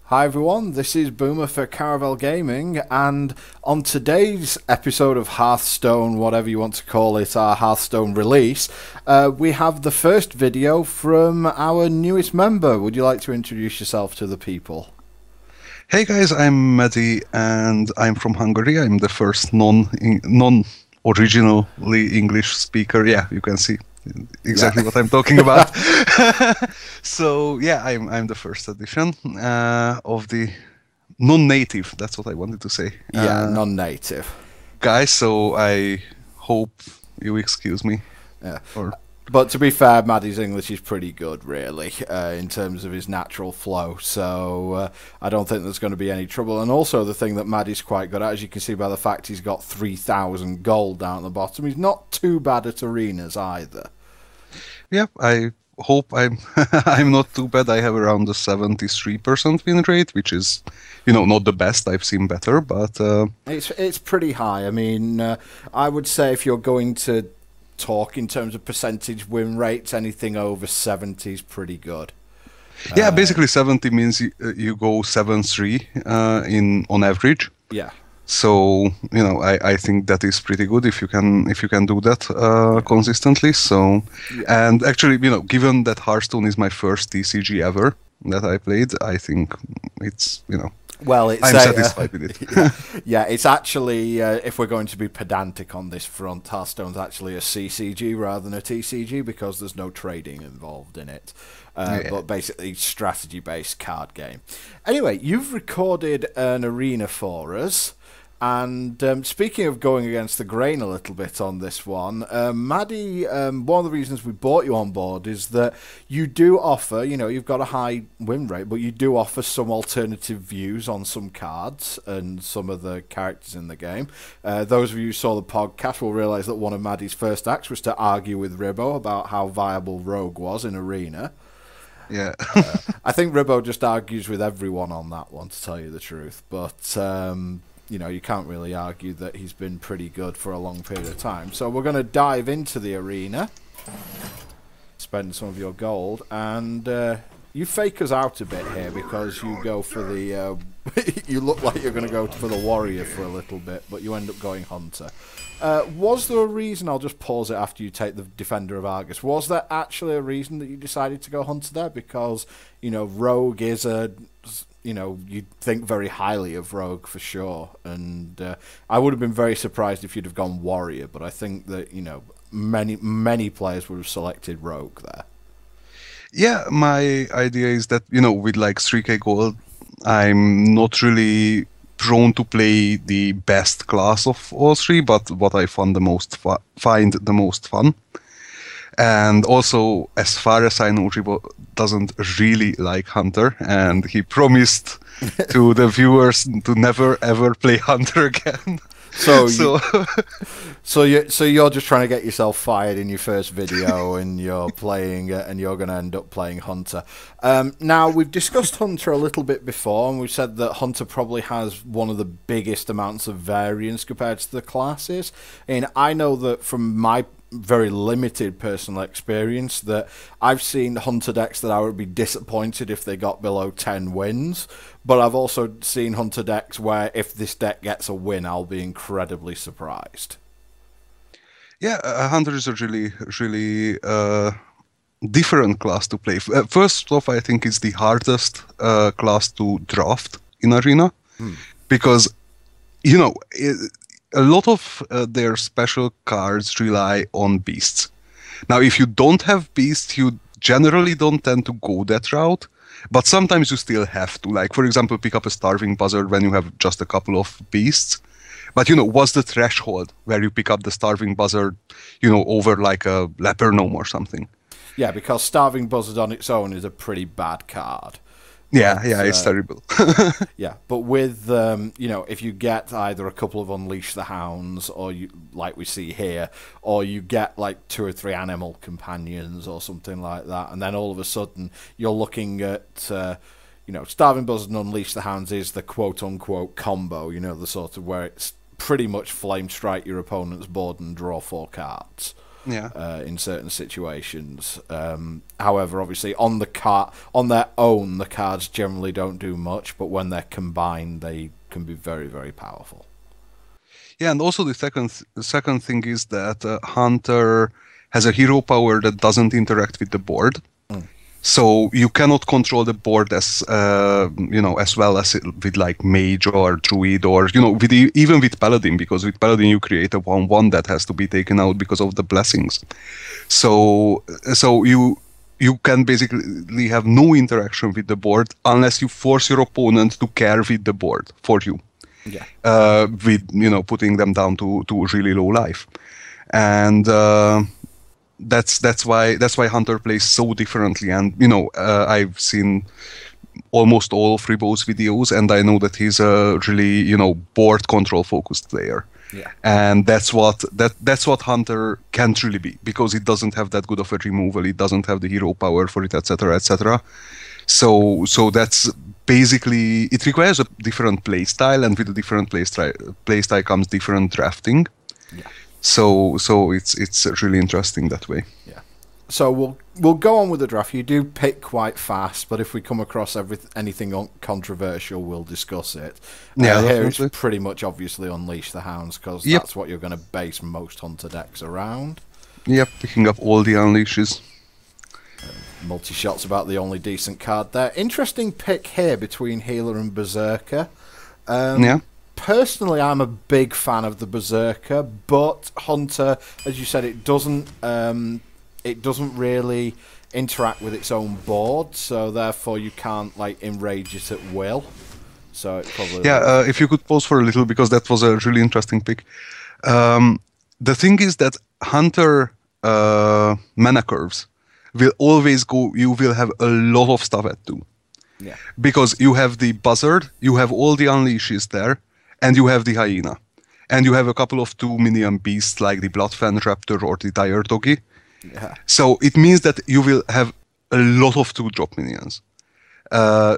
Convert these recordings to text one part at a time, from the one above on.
Hi everyone, this is Boomer for Caravel Gaming, and on today's episode of Hearthstone, whatever you want to call it, our Hearthstone release, we have the first video from our newest member. Would you like to introduce yourself to the people? Hey guys, I'm Maddy and I'm from Hungary. I'm the first non-originally English speaker. Yeah, you can see exactly what I'm talking about. So yeah, I'm the first edition of the non-native. That's what I wanted to say. Yeah, non-native. Guys, so I hope you excuse me. Yeah. Or But to be fair, Maddy's English is pretty good, really, in terms of his natural flow. So I don't think there's going to be any trouble. And also the thing that Maddy's quite good at, as you can see by the fact he's got 3,000 gold down at the bottom, he's not too bad at arenas either. yeah, I hope I'm I'm not too bad. I have around a 73% win rate, which is, not the best. I've seen better, but It's pretty high. I mean, I would say if you're going to talk in terms of percentage win rates, anything over 70 is pretty good. yeah, basically 70 means you go 7-3 in on average. Yeah. So I think that is pretty good if you can do that consistently. So, Yeah. and actually, given that Hearthstone is my first TCG ever that I played, I think it's Well, it's I'm satisfied with it. yeah, it's actually, if we're going to be pedantic on this front, Hearthstone's actually a CCG rather than a TCG because there's no trading involved in it. But basically, strategy-based card game. Anyway, you've recorded an arena for us. And speaking of going against the grain a little bit on this one, Maddy, one of the reasons we brought you on board is that you do offer, you've got a high win rate, but you do offer some alternative views on some cards and some of the characters in the game. Those of you who saw the podcast will realise that one of Maddy's first acts was to argue with Ribbo about how viable Rogue was in Arena. Yeah. I think Ribbo just argues with everyone on that one, to tell you the truth, but you can't really argue that he's been pretty good for a long period of time. So we're going to dive into the arena, spend some of your gold, and you fake us out a bit here because you go for the... you look like you're going to go for the warrior for a little bit, but you end up going hunter. Was there a reason, I'll just pause it after you take the Defender of Argus, was there actually a reason that you decided to go hunter there? Because, rogue is a... you'd think very highly of Rogue for sure, and I would have been very surprised if you'd have gone Warrior, but I think that, many players would have selected Rogue there. Yeah, my idea is that, with like 3k gold, I'm not really prone to play the best class of all three, but what I find the most fun. And also, as far as I know, Ribo doesn't really like Hunter, and he promised to the viewers to never ever play Hunter again. So you're just trying to get yourself fired in your first video, and you're playing, and you're going to end up playing Hunter. Now we've discussed Hunter a little bit before, and we've said that Hunter probably has one of the biggest amounts of variance compared to the classes. And I know that from my very limited personal experience that I've seen Hunter decks that I would be disappointed if they got below 10 wins, but I've also seen Hunter decks where if this deck gets a win, I'll be incredibly surprised. Yeah, Hunter is a really different class to play. First off, I think it's the hardest class to draft in Arena because, a lot of their special cards rely on beasts. Now, if you don't have beasts, you generally don't tend to go that route, but sometimes you still have to. Like, for example, pick up a Starving Buzzard when you have just a couple of beasts. But, what's the threshold where you pick up the Starving Buzzard, over like a Leper Gnome or something? Yeah, because Starving Buzzard on its own is a pretty bad card. Yeah, it's terrible. Yeah, but with if you get either a couple of Unleash the Hounds, or you, like we see here, or you get like 2 or 3 animal companions or something like that, and then all of a sudden you're looking at Starving Buzzard and Unleash the Hounds is the quote unquote combo, the sort of where it's pretty much flame strike your opponent's board and draw 4 cards. Yeah. In certain situations. However, obviously, on their own, the cards generally don't do much, but when they're combined, they can be very, very powerful. Yeah, and also the second thing is that Hunter has a hero power that doesn't interact with the board. So you cannot control the board as as well as with like mage or druid or with even with paladin, because with paladin you create a 1/1 that has to be taken out because of the blessings. So you can basically have no interaction with the board unless you force your opponent to care with the board for you. Yeah. With putting them down to really low life, and that's why Hunter plays so differently. And I've seen almost all of Rebo's videos, and I know that he's a really board control focused player. Yeah. And that's what Hunter can't really be, because it doesn't have that good of a removal, it doesn't have the hero power for it, etc., etc. So that's basically, it requires a different play style, and with a different play style comes different drafting. Yeah. So it's really interesting that way. Yeah. So we'll go on with the draft. You do pick quite fast, but if we come across anything controversial, we'll discuss it. Yeah, here it's pretty much obviously Unleash the Hounds, because that's what you're going to base most Hunter decks around. Yep, picking up all the Unleashes. Multi-shot's about the only decent card there. Interesting pick here between Healer and Berserker. Yeah. Personally, I'm a big fan of the Berserker, but Hunter, as you said, it doesn't really interact with its own board, so therefore you can't like enrage it at will. So it probably if you could pause for a little, because that was a really interesting pick. The thing is that Hunter mana curves will always go. You will have a lot of stuff at 2. Yeah. Because you have the Buzzard, you have all the Unleashes there, and you have the Hyena. And you have a couple of 2-minion beasts like the Bloodfen Raptor or the Dire Doggy. Yeah. So it means that you will have a lot of 2-drop minions.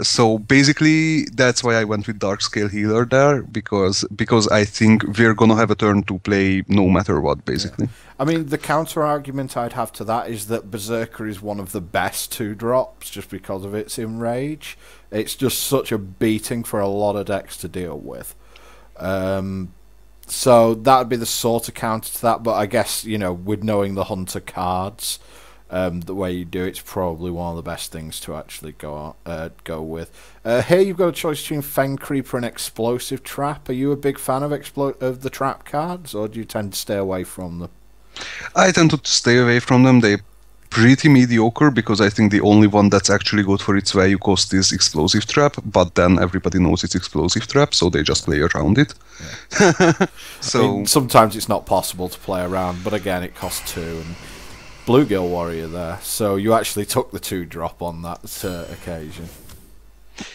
So basically, that's why I went with Darkscale Healer there, because I think we're gonna have a turn to play no matter what, basically. Yeah. I mean, the counter argument I'd have to that is that Berserker is one of the best 2-drops just because of its Enrage. It's just such a beating for a lot of decks to deal with. So that would be the sort of counter to that, but I guess, with knowing the Hunter cards, the way you do it's probably one of the best things to actually go with. Here you've got a choice between Feng Creeper and Explosive Trap. Are you a big fan of the trap cards, or do you tend to stay away from them? I tend to stay away from them. They're pretty mediocre, because I think the only one that's actually good for its value cost is Explosive Trap, but then everybody knows it's Explosive Trap, so they just play around it. Yeah. So I mean, sometimes it's not possible to play around, but again, it costs 2, and Bluegill Warrior there, so you actually took the 2-drop on that occasion.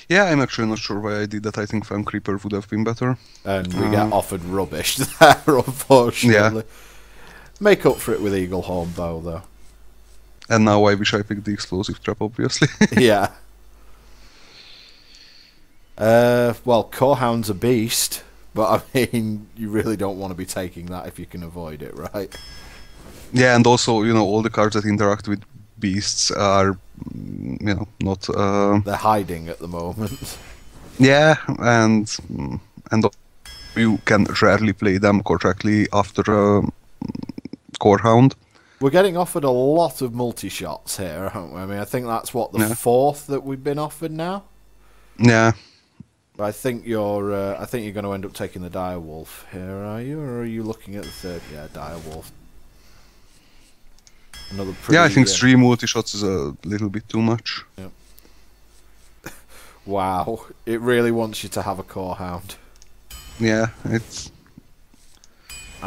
Yeah, I'm actually not sure why I did that. I think Fang Creeper would have been better. And we get offered rubbish there, unfortunately. Yeah. Make up for it with Eaglehorn Bow, though. And now I wish I picked the Explosive Trap, obviously. Yeah. Well, Corehound's a beast, but I mean, you really don't want to be taking that if you can avoid it, right? Yeah, and also, all the cards that interact with beasts are, not... They're hiding at the moment. Yeah, and you can rarely play them correctly after Corehound. We're getting offered a lot of multi-shots here, aren't we? I mean, I think that's what, the 4th that we've been offered now? Yeah. But I think you're going to end up taking the Direwolf here, are you? Or are you looking at the 3rd? Yeah, Direwolf. Another pretty, I think 3 multi-shots is a little bit too much. Yep. Wow, it really wants you to have a Corehound. Yeah, it's...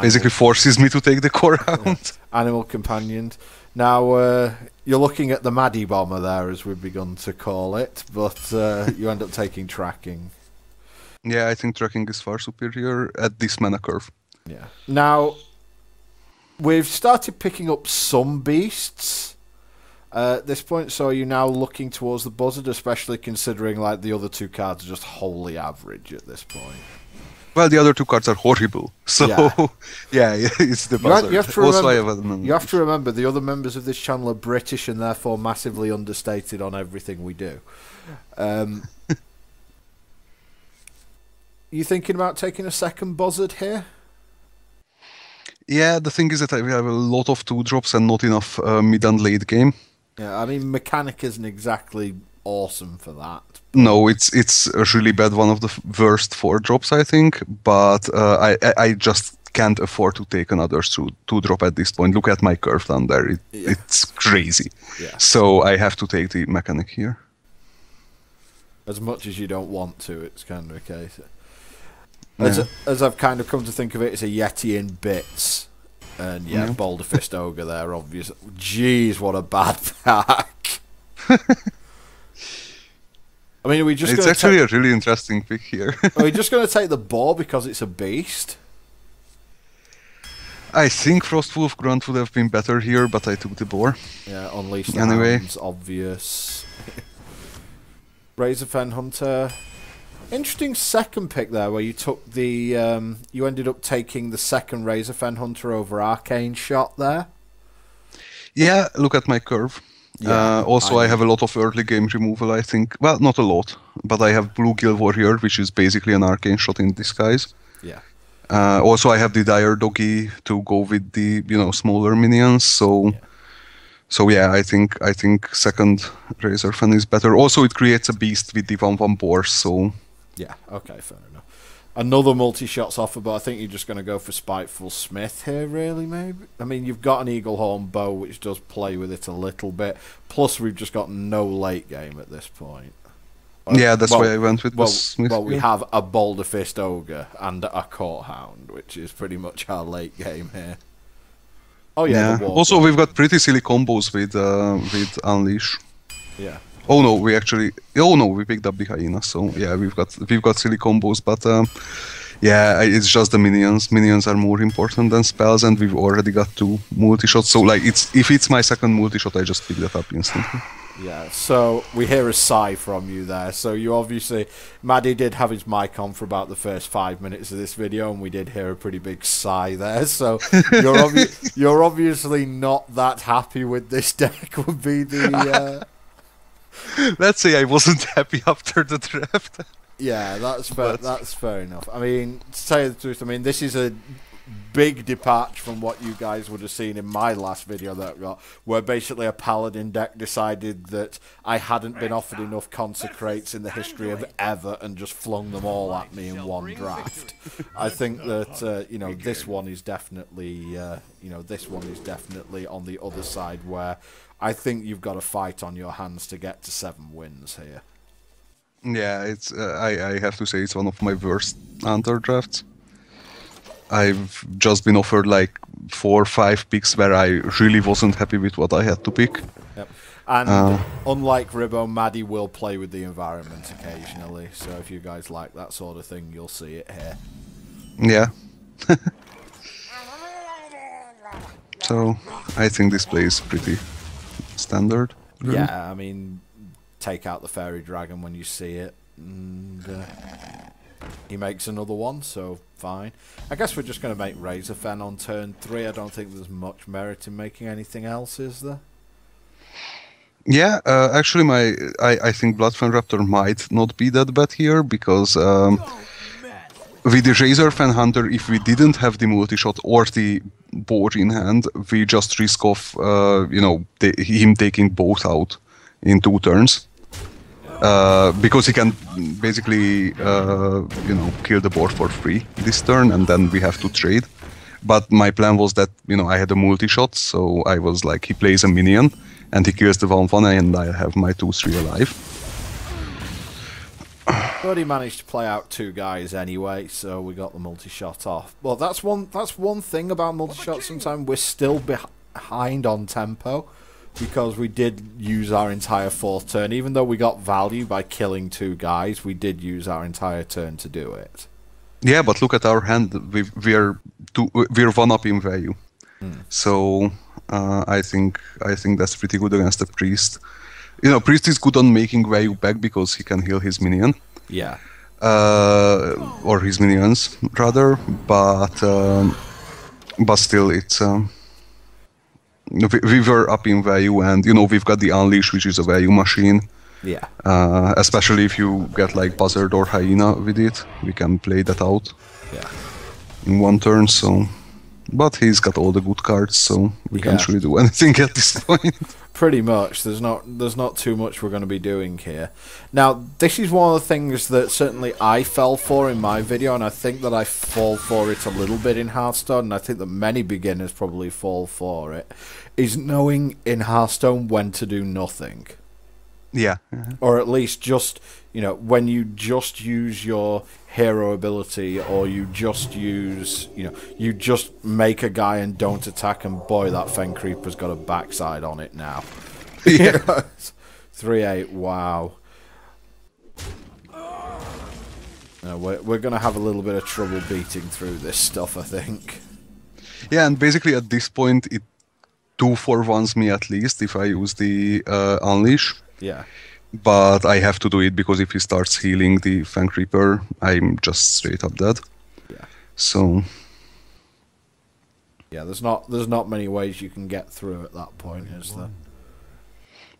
basically forces me to take the Corehound. Yeah. Animal Companion. Now, you're looking at the Maddy Bomber there, as we've begun to call it, but you end up taking Tracking. Yeah, I think Tracking is far superior at this mana curve. Yeah. Now, we've started picking up some beasts at this point, so you're now looking towards the Buzzard, especially considering like the other 2 cards are just wholly average at this point. Well, the other two cards are horrible. So, yeah, it's the buzzard. You have to remember the other members of this channel are British and therefore massively understated on everything we do. You thinking about taking a second buzzard here? Yeah, the thing is that we have a lot of 2-drops and not enough mid and late game. Yeah, I mean, mechanic isn't exactly awesome for that. No, it's a really bad, one of the worst 4-drops, I think. But I just can't afford to take another 2-drop at this point. Look at my curve down there; it's crazy. Yeah. So I have to take the mechanic here. As much as you don't want to, it's kind of a case. As I've kind of come to think of it, it's a Yeti in bits. And Boulder Fist Ogre there, obviously. Jeez, what a bad pack. I mean, are we just it's actually a really interesting pick here. Are we just going to take the boar because it's a beast? I think Frostwolf Grunt would have been better here, but I took the boar. Yeah, Unleash the Hounds, obvious. Razorfen Hunter. Interesting second pick there, where you took the you ended up taking the second Razorfen Hunter over Arcane Shot there. Yeah, look at my curve. Yeah, also, I have a lot of early game removal, I think. Well, not a lot, but I have Blue-Gill Warrior, which is basically an Arcane Shot in disguise. Yeah. Also, I have the Dire Doggy to go with the smaller minions. So yeah, I think second Razorfen is better. Also, it creates a beast with the 1/1 boar. So yeah, okay, fair enough. Another multi-shot's offer, but I think you're just going to go for Spiteful Smith here, really, maybe? I mean, you've got an Eaglehorn bow, which does play with it a little bit. Plus, we've just got no late game at this point. Yeah, that's why I went with Smith. Well, we have a Boulder Fist Ogre and a Court Hound, which is pretty much our late game here. Oh, yeah. Also, we've got pretty silly combos with Unleash. Yeah. Oh no, we picked up the hyena, so yeah, we've got silly combos, but yeah, it's just the minions. Minions are more important than spells, and we've already got 2 multi-shots, so like if it's my second multi-shot, I just pick that up instantly. Yeah, so we hear a sigh from you there. So you obviously, Maddy did have his mic on for about the first 5 minutes of this video, and we did hear a pretty big sigh there. So you're obviously not that happy with this deck. Would be the. Let's say I wasn't happy after the draft. Yeah, that's fair. That's fair enough. I mean, to tell you the truth, I mean, this is a big departure from what you guys would have seen in my last video that I got, where basically a Paladin deck decided that I hadn't been offered enough Consecrates in the history of ever and just flung them all at me in one draft. I think that this one is definitely this one is definitely on the other side, where I think you've got a fight on your hands to get to 7 wins here. Yeah, it's I have to say it's one of my worst Hunter drafts. I've just been offered like 4 or 5 picks where I really wasn't happy with what I had to pick. Yep. And unlike Ribbo, Maddy will play with the environment occasionally, so if you guys like that sort of thing, you'll see it here. Yeah. So, I think this play is pretty standard. Really. Yeah, I mean, take out the Fairy Dragon when you see it, and he makes another one, so fine. I guess we're just going to make Razorfen on turn 3. I don't think there's much merit in making anything else, is there? Yeah, actually, I think Bloodfen Raptor might not be that bad here, because with the Razorfen Hunter, if we didn't have the multi-shot or the board in hand, we just risk of him taking both out in 2 turns. Because he can basically kill the board for free this turn, and then we have to trade. But my plan was that I had a multi-shot, so I was like, he plays a minion and he kills the 1/1, and I have my 2/3 alive. But he managed to play out 2 guys anyway, so we got the multi-shot off. Well, that's one thing about multi-shot. Sometimes we're still behind on tempo, because we did use our entire 4th turn. Even though we got value by killing 2 guys, we did use our entire turn to do it. Yeah, but look at our hand. We're 1-up in value. So I think that's pretty good against the priest. Priest is good on making value back because he can heal his minion. Yeah. or his minions rather, but still, it's we were up in value, and we've got the Unleash, which is a value machine. Yeah. Especially if you get like Buzzard or Hyena with it, we can play that out. Yeah. In one turn. So, but he's got all the good cards, so we can't really do anything at this point. Pretty much, there's not too much we're going to be doing here. Now, this is one of the things that certainly I fell for in my video, and I think that I fall for it a little bit in Hearthstone, and I think that many beginners probably fall for it, is knowing in Hearthstone when to do nothing. Yeah. Or at least just, when you just use your hero ability, or you just use, you just make a guy and don't attack, and boy, that Fen Creeper's got a backside on it now. Yeah. 3-8, wow. We're going to have a little bit of trouble beating through this stuff, I think. Yeah, and basically at this point, it 2-for-1s me at least if I use the Unleash. Yeah. But I have to do it because if he starts healing the Fen Creeper, I'm just straight up dead. Yeah. So. Yeah, there's not many ways you can get through at that point, is there?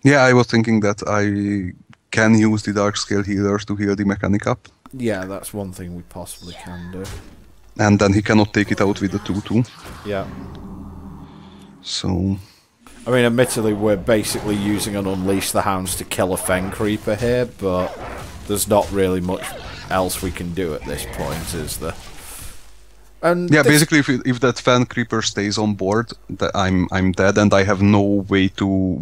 Yeah, I was thinking that I can use the Darkscale Healers to heal the Mechanic up. Yeah, that's one thing we possibly can do. And then he cannot take it out with the 2-2. Yeah. So. I mean, admittedly, we're basically using an Unleash the Hounds to kill a Fen Creeper here, but there's not really much else we can do at this point, is there? And yeah, basically, if that Fen Creeper stays on board, I'm dead, and I have no way to,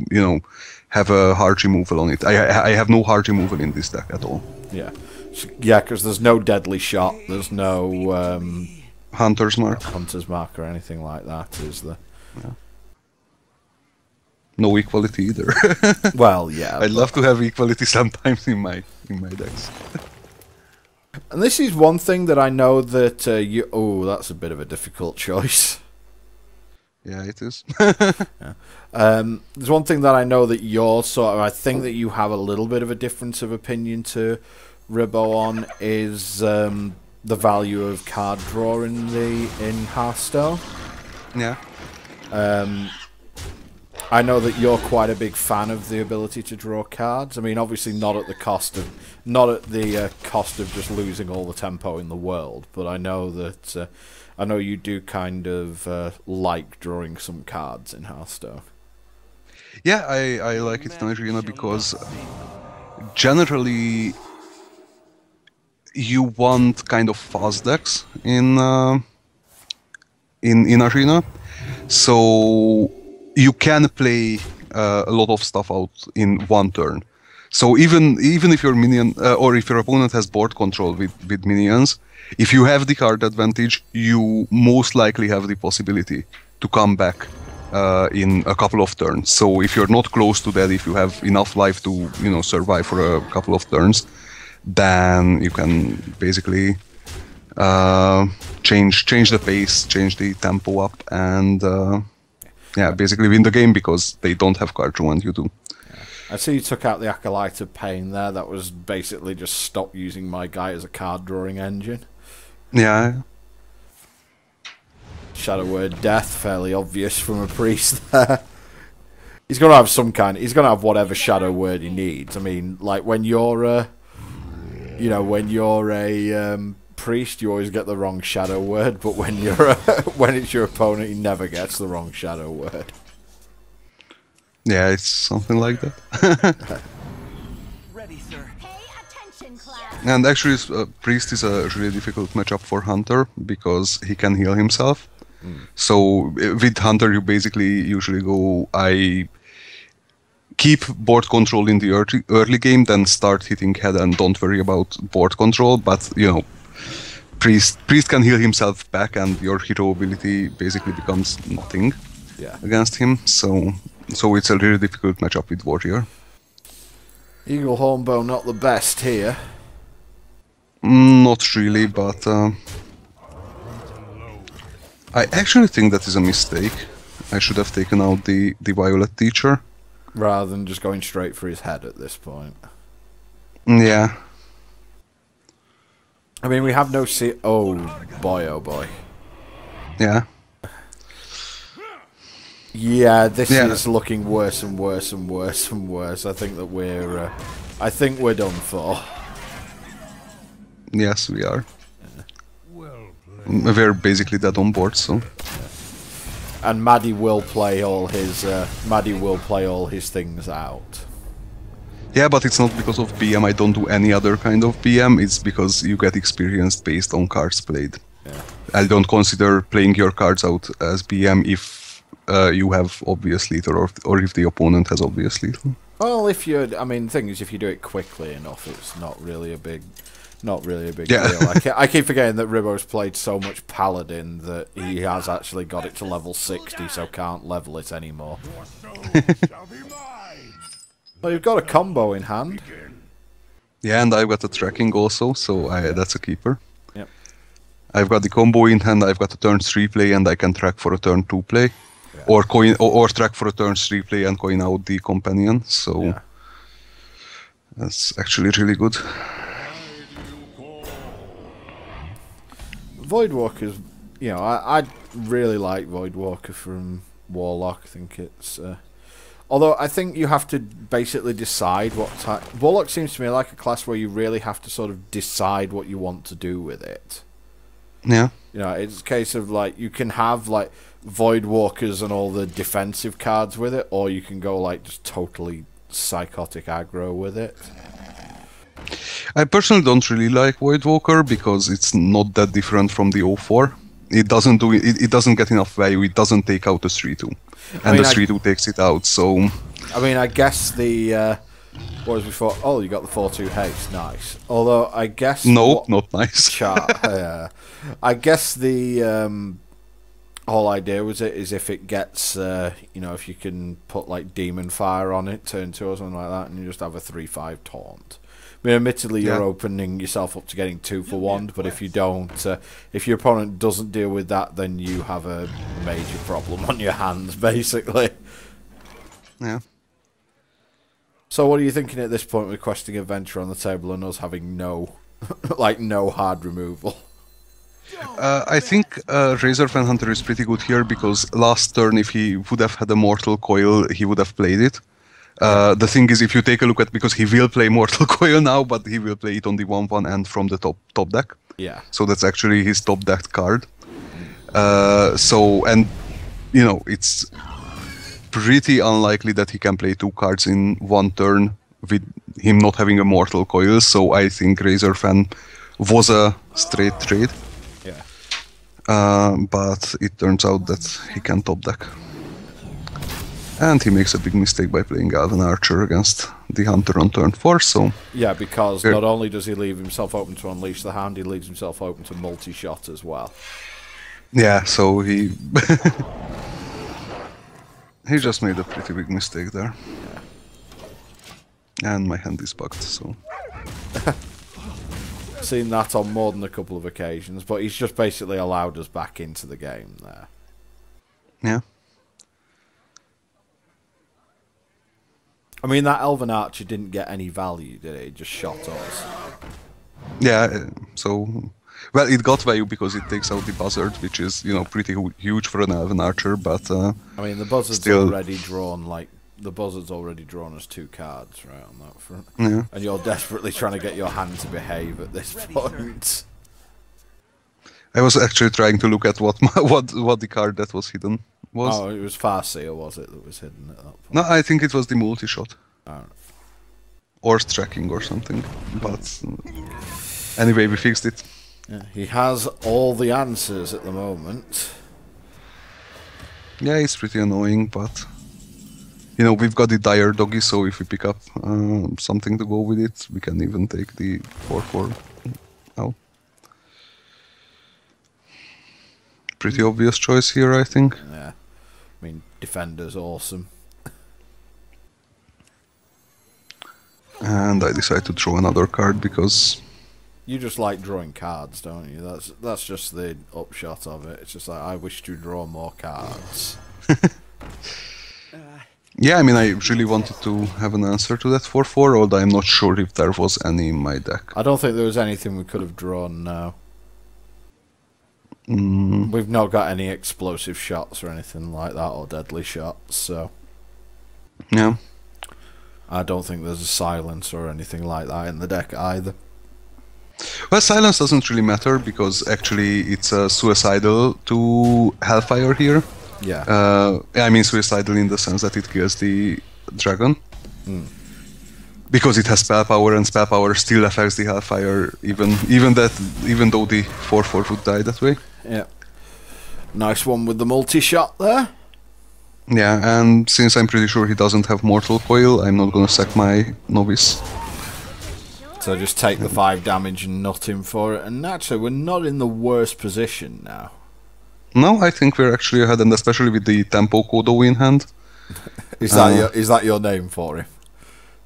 have a hard removal on it. I have no hard removal in this deck at all. Yeah. Yeah, because there's no Deadly Shot, there's no Hunter's Mark. Hunter's Mark or anything like that, is there? Yeah. No equality either. Well, yeah. I'd love to have equality sometimes in my decks. And this is one thing that I know that you... Oh, that's a bit of a difficult choice. Yeah, it is. Yeah. There's one thing that I know that you're sort of... I think that you have a little bit of a difference of opinion to Ribbo on, is the value of card draw in Hearthstone. Yeah. I know that you're quite a big fan of the ability to draw cards. I mean, obviously not at the cost of just losing all the tempo in the world, but I know that I know you do kind of like drawing some cards in Hearthstone. Yeah, I like it in Arena because generally you want kind of fast decks in Arena, so you can play a lot of stuff out in one turn. So even if your minion or if your opponent has board control with minions, if you have the card advantage, you most likely have the possibility to come back in a couple of turns. So if you're not close to that, if you have enough life to survive for a couple of turns, then you can basically change the pace, change the tempo up, and yeah, basically win the game because they don't have card draw and you do. Yeah. I see you took out the Acolyte of Pain there. That was basically just stop using my guy as a card drawing engine. Yeah. Shadow Word Death, fairly obvious from a priest there. He's gonna have some kind. He's gonna have whatever Shadow Word he needs. I mean, like when you're a priest, you always get the wrong Shadow Word, but when it's your opponent, he never gets the wrong Shadow Word. Yeah, it's something like that. Ready, sir. Pay attention, class. And actually, priest is a really difficult matchup for Hunter because he can heal himself. So with Hunter, you basically usually go, I keep board control in the early game, then start hitting head and don't worry about board control. But priest can heal himself back, and your hero ability basically becomes nothing against him. So it's a really difficult matchup with Warrior. Eagle Hornbow not the best here. Not really, but I actually think that is a mistake. I should have taken out the Violet Teacher. Rather than just going straight for his head at this point. Yeah. I mean, we have no oh boy, oh boy. Yeah. Yeah, this is looking worse and worse and worse and worse. I think that we're done for. Yes, we are. We're basically dead on board, so. And Maddy will play all his things out. Yeah, but it's not because of BM. I don't do any other kind of BM. It's because you get experience based on cards played. Yeah. I don't consider playing your cards out as BM if you have obvious lethal or if the opponent has obvious lethal. Well, if you, I mean, the thing is, if you do it quickly enough, it's not really a big deal. I keep forgetting that Ribbo's played so much Paladin that he has actually got it to level 60, so can't level it anymore. Well, you've got a combo in hand. Yeah, and I've got a tracking also, so that's a keeper. Yep. I've got the combo in hand, I've got a turn 3 play, and I can track for a turn 2 play. Yeah. Or track for a turn 3 play and coin out the companion, so that's actually really good. Voidwalker's, you know, I really like Voidwalker from Warlock. I think it's... although I think you have to basically decide what type... Warlock seems to me like a class where you really have to sort of decide what you want to do with it. Yeah. You know, it's a case of, like, you can have, like, Voidwalkers and all the defensive cards with it, or you can go, like, just totally psychotic aggro with it. I personally don't really like Voidwalker because it's not that different from the 0-4. It doesn't do it doesn't get enough value. It doesn't take out the 3-2, and the 3-2 takes it out. So I mean, I guess the what was before? Oh, you got the 4-2 haste, nice. Although I guess not nice. I guess the whole idea was is if it gets you know, if you can put like demon fire on it, turn 2 or something like that, and you just have a 3-5 taunt. I mean, admittedly, you're opening yourself up to getting 2 for 1, but if you don't, if your opponent doesn't deal with that, then you have a major problem on your hands, basically. Yeah. So what are you thinking at this point with questing adventure on the table and us having no, like, no hard removal? I think Razor Fan Hunter is pretty good here because last turn, if he would have had a Mortal Coil, he would have played it. The thing is, if you take a look at, because he will play Mortal Coil now, but he will play it on the 1-1 and from the top deck. Yeah. So that's actually his top deck card. So, and, you know, it's pretty unlikely that he can play 2 cards in 1 turn with him not having a Mortal Coil. So I think Razor Fan was a straight trade. Yeah. But it turns out that he can top deck. And he makes a big mistake by playing Galvan Archer against the Hunter on turn 4, so... Yeah, because not only does he leave himself open to Unleash the Hand, he leaves himself open to multi-shot as well. Yeah, so he... he just made a pretty big mistake there. Yeah. And my hand is bugged, so... Seen that on more than a couple of occasions, but he's just basically allowed us back into the game there. Yeah. I mean, that Elven Archer didn't get any value, did it? It just shot us. Yeah, so... Well, it got value because it takes out the Buzzard, which is, you know, pretty huge for an Elven Archer, but... I mean, the Buzzard's already drawn, like... The Buzzard's already drawn us 2 cards, right, on that front. Yeah. And you're desperately trying to get your hand to behave at this point. I was actually trying to look at what the card that was hidden was. Oh, it was Farseer, was it, that was hidden at that point? No, I think it was the multi-shot. Oh. Or tracking or something. But anyway, we fixed it. Yeah, he has all the answers at the moment. Yeah, it's pretty annoying, but... You know, we've got the Dire Doggy, so if we pick up something to go with it, we can even take the 4-4 out. Pretty obvious choice here, I think. Yeah. I mean, Defender's awesome. And I decide to draw another card because... You just like drawing cards, don't you? That's just the upshot of it. It's just like, I wish to draw more cards. Yeah, I mean, I really wanted to have an answer to that 4-4, although I'm not sure if there was any in my deck. I don't think there was anything we could have drawn now. We've not got any explosive shots or anything like that, or deadly shots, so... Yeah. I don't think there's a silence or anything like that in the deck either. Well, silence doesn't really matter, because actually it's suicidal to Hellfire here. Yeah. I mean suicidal in the sense that it kills the dragon. Because it has spell power, and spell power still affects the Hellfire, even though the 4-4 would die that way. Yeah. Nice one with the multi-shot there. Yeah, and since I'm pretty sure he doesn't have Mortal Coil, I'm not gonna sack my Novice. So just take the 5 damage and nut him for it. And actually, we're not in the worst position now. No, I think we're actually ahead, and especially with the Tempo Kodo in hand. Is that your name for him?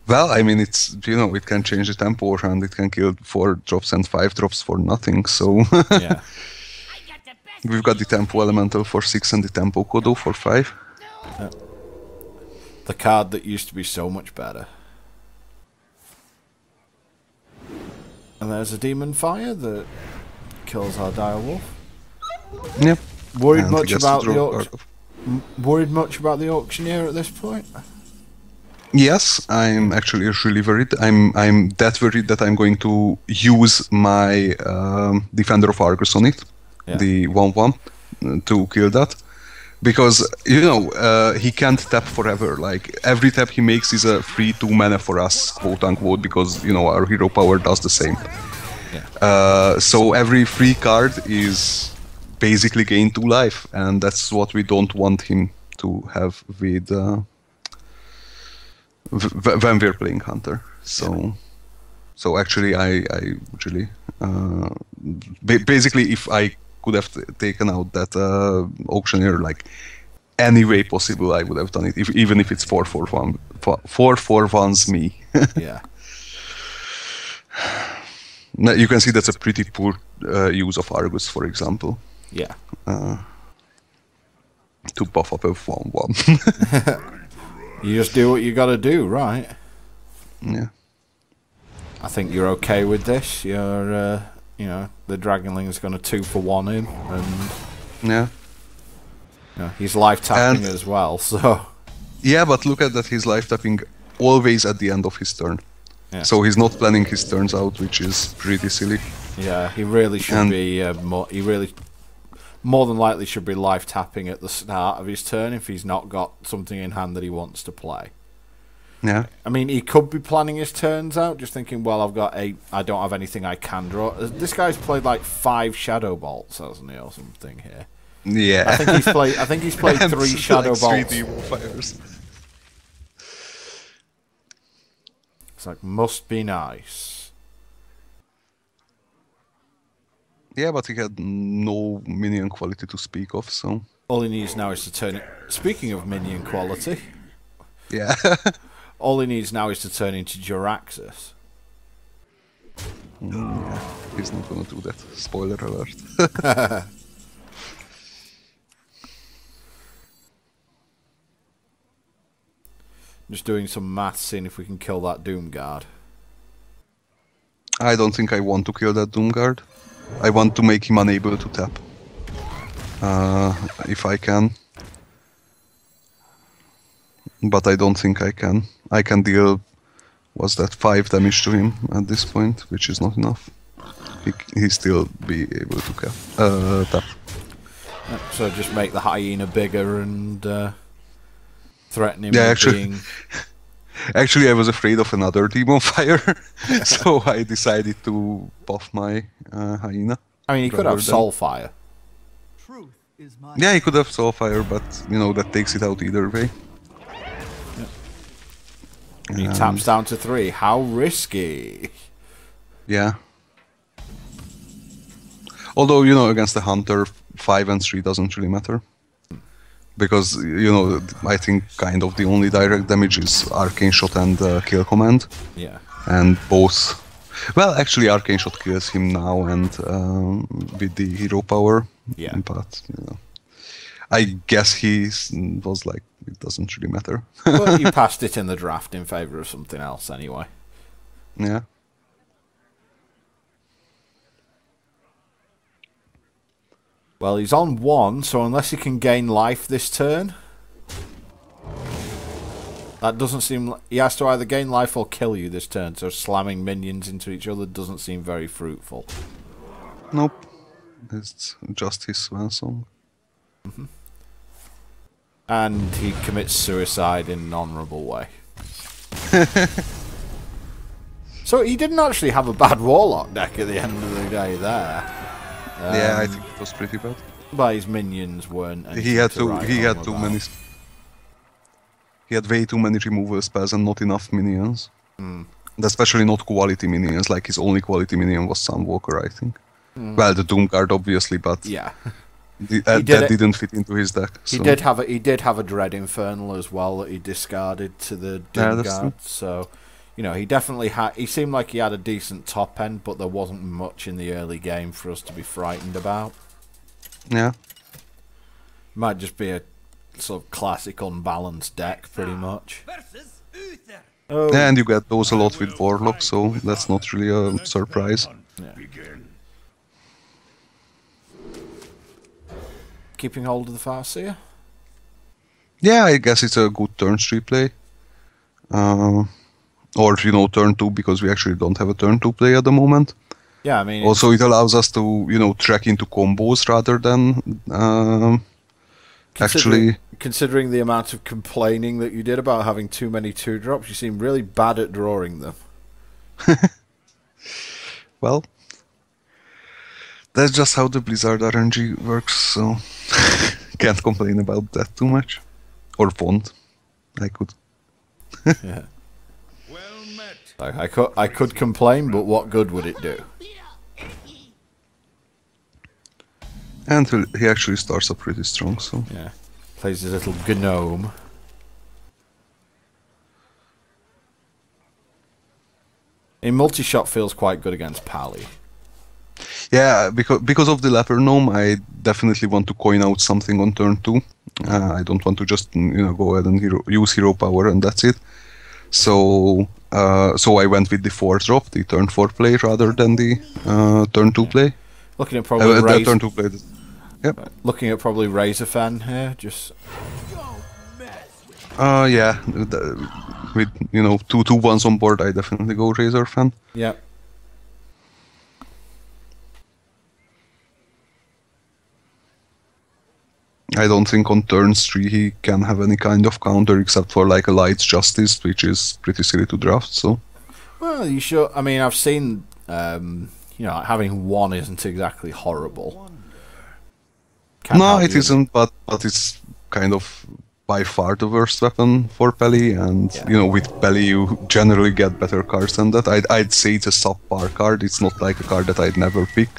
Well, I mean, it's, you know, it can change the tempo, and it can kill 4 drops and 5 drops for nothing, so... Yeah. We've got the Tempo Elemental for 6 and the Tempo Kodo for 5. The card that used to be so much better. And there's a Demon Fire that kills our Direwolf. Yep. Worried And much he gets to about draw the worried much about the Auctioneer at this point? Yes, I'm actually really worried. I'm that worried that I'm going to use my Defender of Argus on it, the 1/1, to kill that. Because, you know, he can't tap forever. Like, every tap he makes is a free 2 mana for us, quote unquote, because, you know, our hero power does the same. Yeah. So every free card is basically gain 2 life, and that's what we don't want him to have with when we're playing Hunter. So actually, I really basically, if I could have taken out that Auctioneer like any way possible, I would have done it. Even if it's 4-4-1, 4-4-1's me. Yeah. Now, you can see that's a pretty poor use of Argus, for example. Yeah. To buff up a 1/1. You just do what you got to do, right? Yeah. I think you're okay with this. You're, you know, the Dragonling's going to 2-for-1 him, and Yeah. you know, he's life tapping And- as well. So Yeah, but look at that, he's life tapping always at the end of his turn. yeah. So he's not planning his turns out, which is pretty silly. Yeah, he really should And- be. More than likely should be life tapping at the start of his turn if he's not got something in hand that he wants to play. Yeah. I mean, he could be planning his turns out, just thinking, well, I don't have anything I can draw. This guy's played like 5 Shadow Bolts, hasn't he, or something here? Yeah. I think he's played And 3 Shadow like Bolts. 3 Demon Fires. It's like, must be nice. Yeah, but he had no minion quality to speak of, so... All he needs now is to turn it. Speaking of minion quality, Yeah. all he needs now is to turn into Jiraxxus. Yeah, he's not gonna do that. Spoiler alert. Just doing some maths, seeing if we can kill that Doom Guard. I don't think I want to kill that Doomguard. I want to make him unable to tap. If I can. But I don't think I can. I can deal, what's that, 5 damage to him at this point, which is not enough. He still be able to tap. So just make the hyena bigger and threaten him Yeah, with being... Actually, I was afraid of another Demon Fire, so I decided to buff my hyena. I mean, he could have Soulfire. Truth is my Yeah, he could have Soulfire, but, you know, that takes it out either way. He taps down to 3. How risky. Yeah. Although, you know, against the Hunter, 5 and 3 doesn't really matter. Because, you know, I think kind of the only direct damage is Arcane Shot and Kill Command. Yeah. And both... Well, actually, Arcane Shot kills him now and with the hero power. Yeah. But, you know... I guess he was like it doesn't really matter. But you passed it in the draft in favour of something else anyway. Yeah. Well, he's on 1, so unless he can gain life this turn... That doesn't seem... He has to either gain life or kill you this turn, so slamming minions into each other doesn't seem very fruitful. Nope. It's just his swan song. And he commits suicide in an honourable way. So he didn't actually have a bad Warlock deck at the end of the day there. Yeah, I think it was pretty bad. But his minions weren't... He had too many... He had way too many removal spells and not enough minions. Especially not quality minions, like his only quality minion was Sunwalker, I think. Well, the Doomguard, obviously, but yeah, that didn't fit into his deck. So. He did have a Dread Infernal as well that he discarded to the Doomguard. So, you know, he definitely had... He seemed like he had a decent top end, but there wasn't much in the early game for us to be frightened about. Yeah. Might just be a sort of classic unbalanced deck, pretty much. Oh. And you get those a lot with Warlock, so that's not really a surprise. Yeah. Keeping hold of the Farseer? Yeah, I guess it's a good turn 3 play. Or, you know, turn 2, because we actually don't have a turn 2 play at the moment. Yeah, I mean... Also, it allows us to, you know, track into combos rather than... Considering the amount of complaining that you did about having too many 2-drops, you seem really bad at drawing them. Well, that's just how the Blizzard RNG works, so can't complain about that too much. Or won't. I could. Yeah. I could complain, but what good would it do? And he actually starts up pretty strong, so... Yeah. Plays his little gnome. In multi-shot feels quite good against Pally. Yeah, because of the Leper Gnome, I definitely want to coin out something on turn 2. I don't want to just, you know, go ahead and use hero power and that's it. So I went with the 4-drop, the turn 4 play, rather than the turn 2 play. Looking at probably turn 2 play. Yep. Looking at probably Razorfan here, just... Yeah, with, you know, 2 2-1s on board, I definitely go Razorfan. Yeah. I don't think on turns 3 he can have any kind of counter except for like a Light's Justice, which is pretty silly to draft, so... Well, you sure... I mean, I've seen, you know, having 1 isn't exactly horrible. No, it isn't, but it's kind of by far the worst weapon for Pally, and you know, with Pally you generally get better cards than that. I'd say it's a subpar card. It's not like a card that I'd never pick,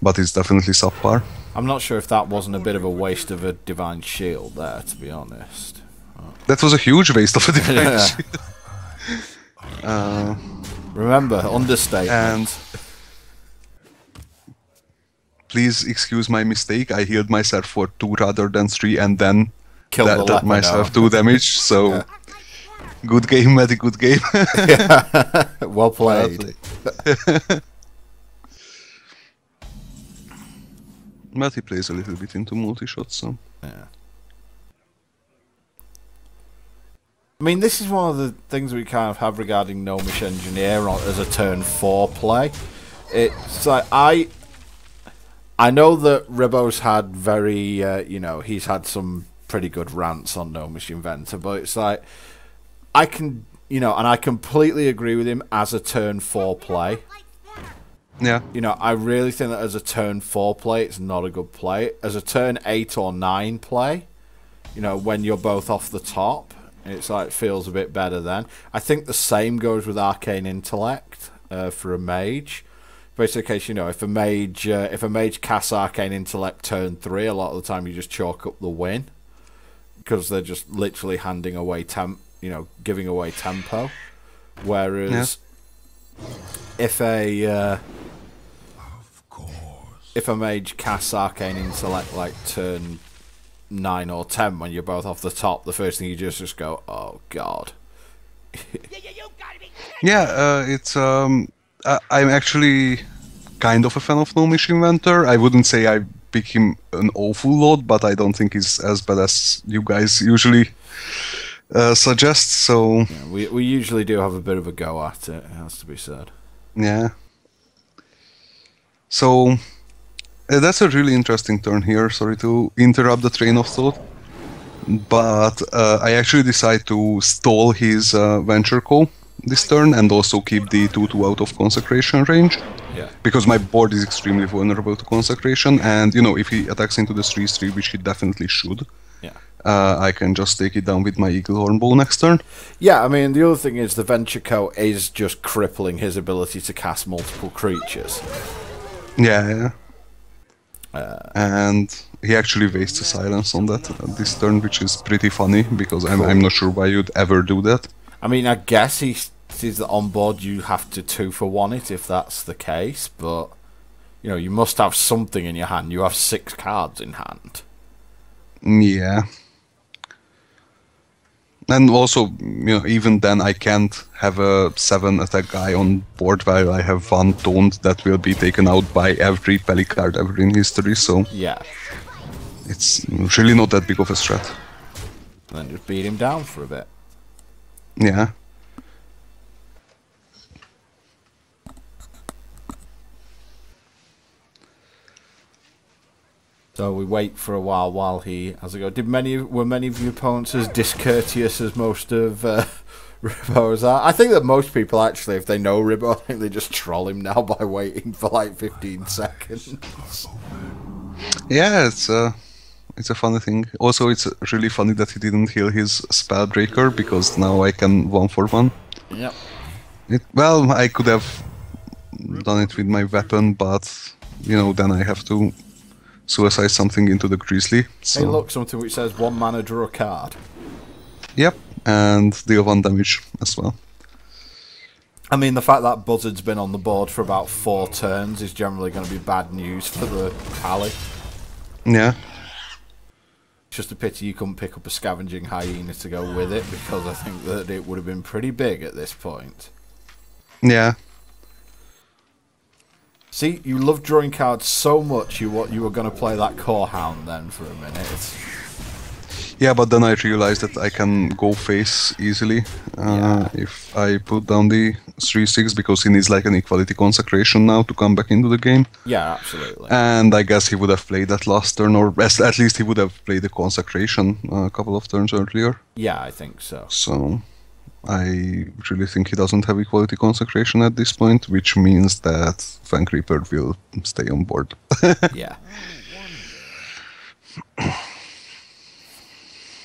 but it's definitely subpar. I'm not sure if that wasn't a bit of a waste of a Divine Shield there, to be honest. That was a huge waste of a Divine Shield. Remember, understatement. And please excuse my mistake. I healed myself for 2 rather than 3, and then dealt myself 2 damage. So, good game, Maddy. Good game. Yeah. Well played. But he plays a little bit into multi-shots, so... Yeah. I mean, this is one of the things we kind of have regarding Gnomish Engineer as a turn 4 play. It's like, I know that Ribbo's had very, you know, he's had some pretty good rants on Gnomish Inventor, but it's like, I can, you know, and I completely agree with him as a turn 4 play. Yeah. You know, I really think that as a turn 4 play, it's not a good play. As a turn 8 or 9 play, you know, when you're both off the top, it's like, it feels a bit better then. I think the same goes with Arcane Intellect for a mage. Basically, you know, if a mage casts Arcane Intellect turn 3, a lot of the time you just chalk up the win, because they're just literally handing away giving away tempo. Whereas if a mage casts Arcane Intellect like turn 9 or 10 when you're both off the top, the first thing you just go, oh god. Yeah, it's I'm actually kind of a fan of Nomish Inventor. I wouldn't say I pick him an awful lot, but I don't think he's as bad as you guys usually suggest. So yeah, we usually do have a bit of a go at it. It has to be said. yeah. So that's a really interesting turn here. Sorry to interrupt the train of thought, but I actually decide to stall his Venture Call this turn and also keep the 2/2 out of Consecration range. Yeah. Because my board is extremely vulnerable to Consecration, and you know, if he attacks into the 3/3, which he definitely should, Yeah. I can just take it down with my Eaglehorn Bow next turn. Yeah, I mean, the other thing is the Venture Co is just crippling his ability to cast multiple creatures. Yeah. And he actually wastes a silence on that this turn, which is pretty funny, because I'm not sure why you'd ever do that. I mean, I guess he sees that on board you have to 2-for-1 it if that's the case, but, you know, you must have something in your hand. You have 6 cards in hand. Yeah. And also, you know, even then I can't have a 7 attack guy on board while I have 1 taunt that will be taken out by every Peli card ever in history, so Yeah. it's really not that big of a threat. And then just beat him down for a bit. Yeah. So we wait for a while he has a go. Were many of your opponents as discourteous as most of Ribbo's are? I think that most people actually, if they know Ribbo, I think they just troll him now by waiting for like 15 seconds. Yeah, it's a funny thing. Also, it's really funny that he didn't heal his Spellbreaker, because now I can 1-for-1. Yep. Well, I could have done it with my weapon, but you know, then I have to suicide something into the Grizzly. So. Hey, look, something which says 1 mana, draw a card. Yep, and deal 1 damage as well. I mean, the fact that Buzzard's been on the board for about 4 turns is generally going to be bad news for the Pally. Yeah. It's just a pity you couldn't pick up a Scavenging Hyena to go with it, because I think that it would have been pretty big at this point. Yeah. See, you love drawing cards so much you were going to play that Core Hound then for a minute. Yeah, but then I realized that I can go face easily if I put down the 3/6, because he needs like an Equality Consecration now to come back into the game. Yeah, absolutely. And I guess he would have played that last turn, or at least he would have played the Consecration a couple of turns earlier. Yeah, I think so. So I really think he doesn't have Equality Consecration at this point, which means that Fang Reaper will stay on board. Yeah.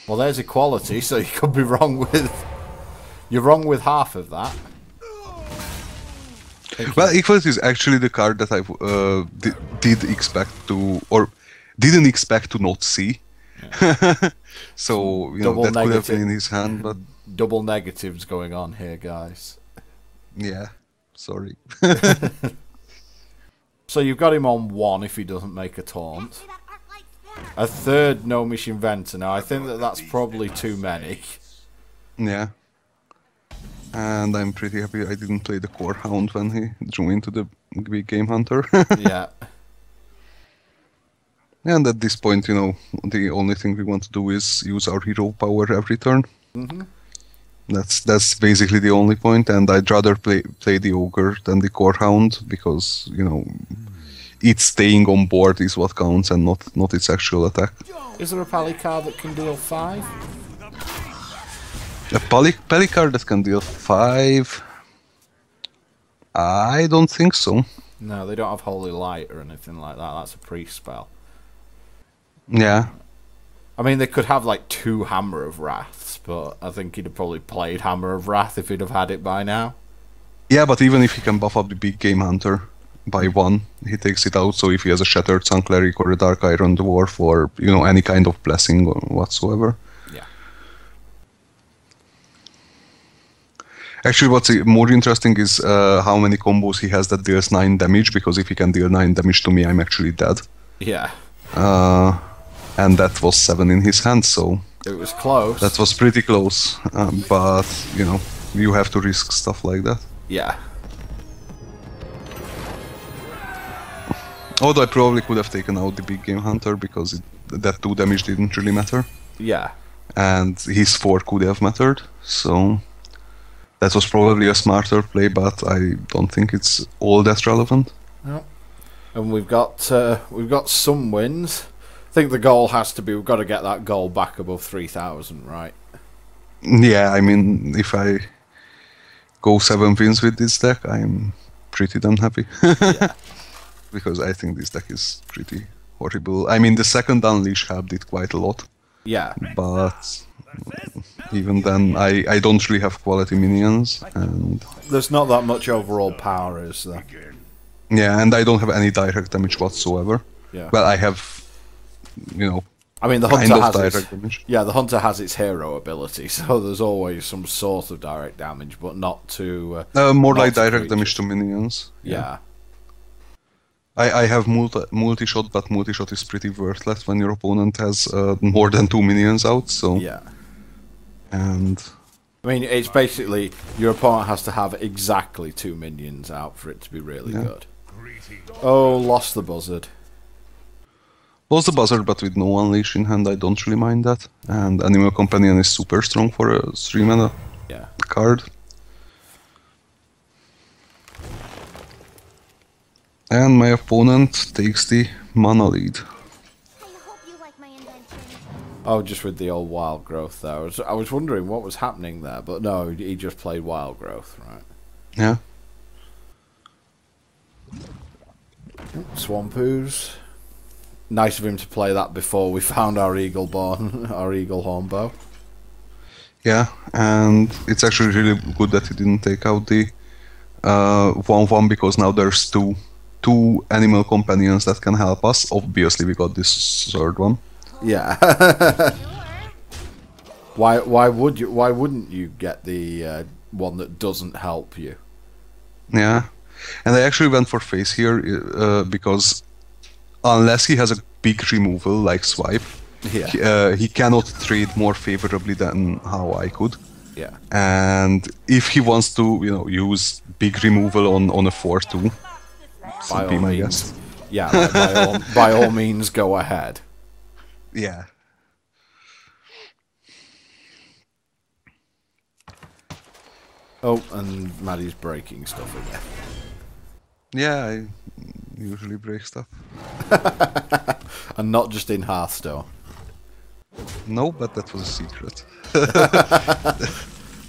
Well, there's equality, so you could be wrong with... You're wrong with half of that. Well, Equality is actually the card that I did expect to, or didn't expect to not see. Yeah. So, you know, that could have been in his hand, but... Double negatives going on here, guys. Yeah, sorry. So you've got him on 1 if he doesn't make a taunt. A 3rd Gnomish Inventor. Now, I think that that's probably too many. Yeah. And I'm pretty happy I didn't play the Core Hound when he drew into the big Game Hunter. Yeah. And at this point, you know, the only thing we want to do is use our hero power every turn. Mm-hmm. That's basically the only point, and I'd rather play the Ogre than the Core Hound, because, you know, it's staying on board is what counts, and not its actual attack. Is there a Pally card that can deal 5? A Pally card that can deal 5? I don't think so. No, they don't have Holy Light or anything like that. That's a priest spell. Yeah. I mean, they could have like 2 Hammer of Wraths, but I think he'd have probably played Hammer of Wrath if he'd have had it by now. Yeah, but even if he can buff up the big Game Hunter by 1, he takes it out. So if he has a Shattered Sun Cleric or a Dark Iron Dwarf, or, you know, any kind of blessing or whatsoever. Yeah. Actually, what's more interesting is how many combos he has that deals 9 damage, because if he can deal 9 damage to me, I'm actually dead. Yeah. and that was 7 in his hand, so It was close. that was pretty close. But you know, you have to risk stuff like that. Yeah. Although I probably could have taken out the big game hunter because that 2 damage didn't really matter, Yeah. and his 4 could have mattered. So that was probably a smarter play, but I don't think it's all that relevant. Yep. And we've got some wins. I think the goal has to be we've got to get that goal back above 3,000, right? Yeah, I mean, if I go 7 wins with this deck, I'm pretty damn happy. Yeah. Because I think this deck is pretty horrible. I mean, the second Unleash helped it quite a lot, Yeah. but even then, I don't really have quality minions, and There's not that much overall power, is there? yeah, and I don't have any direct damage whatsoever. Yeah. Well, I have, you know, I mean, the kind hunter of has direct its, damage. yeah, the hunter has its hero ability, so there's always some sort of direct damage, but not to More not like to direct creatures. damage to minions. Yeah. I have multi-shot, but multi-shot is pretty worthless when your opponent has more than 2 minions out, so... Yeah. And... I mean, it's basically your opponent has to have exactly 2 minions out for it to be really good. Oh, lost the buzzard. Was the buzzer, but with no Unleash in hand, I don't really mind that. And Animal Companion is super strong for a 3-mana Yeah. card. And my opponent takes the mana lead. I hope you like my invention. Oh, just with the old wild growth there. I was wondering what was happening there, but no, he just played wild growth, right? Yeah. Swamp Ooze. Nice of him to play that before we found our Eagle Horn Bow. Yeah, and it's actually really good that he didn't take out the 1-1 because now there's two animal companions that can help us. Obviously, we got this third one. Yeah. Why wouldn't you get the one that doesn't help you? Yeah, and I actually went for face here because unless he has a big removal like swipe, Yeah. he cannot trade more favorably than how I could. Yeah. And if he wants to, you know, use big removal on a 4/2, By all be my means. guess. Yeah, like, by all means, go ahead. Yeah. Oh, and Maddy's breaking stuff again. Yeah, I usually break stuff. And not just in Hearthstone. No, but that was a secret.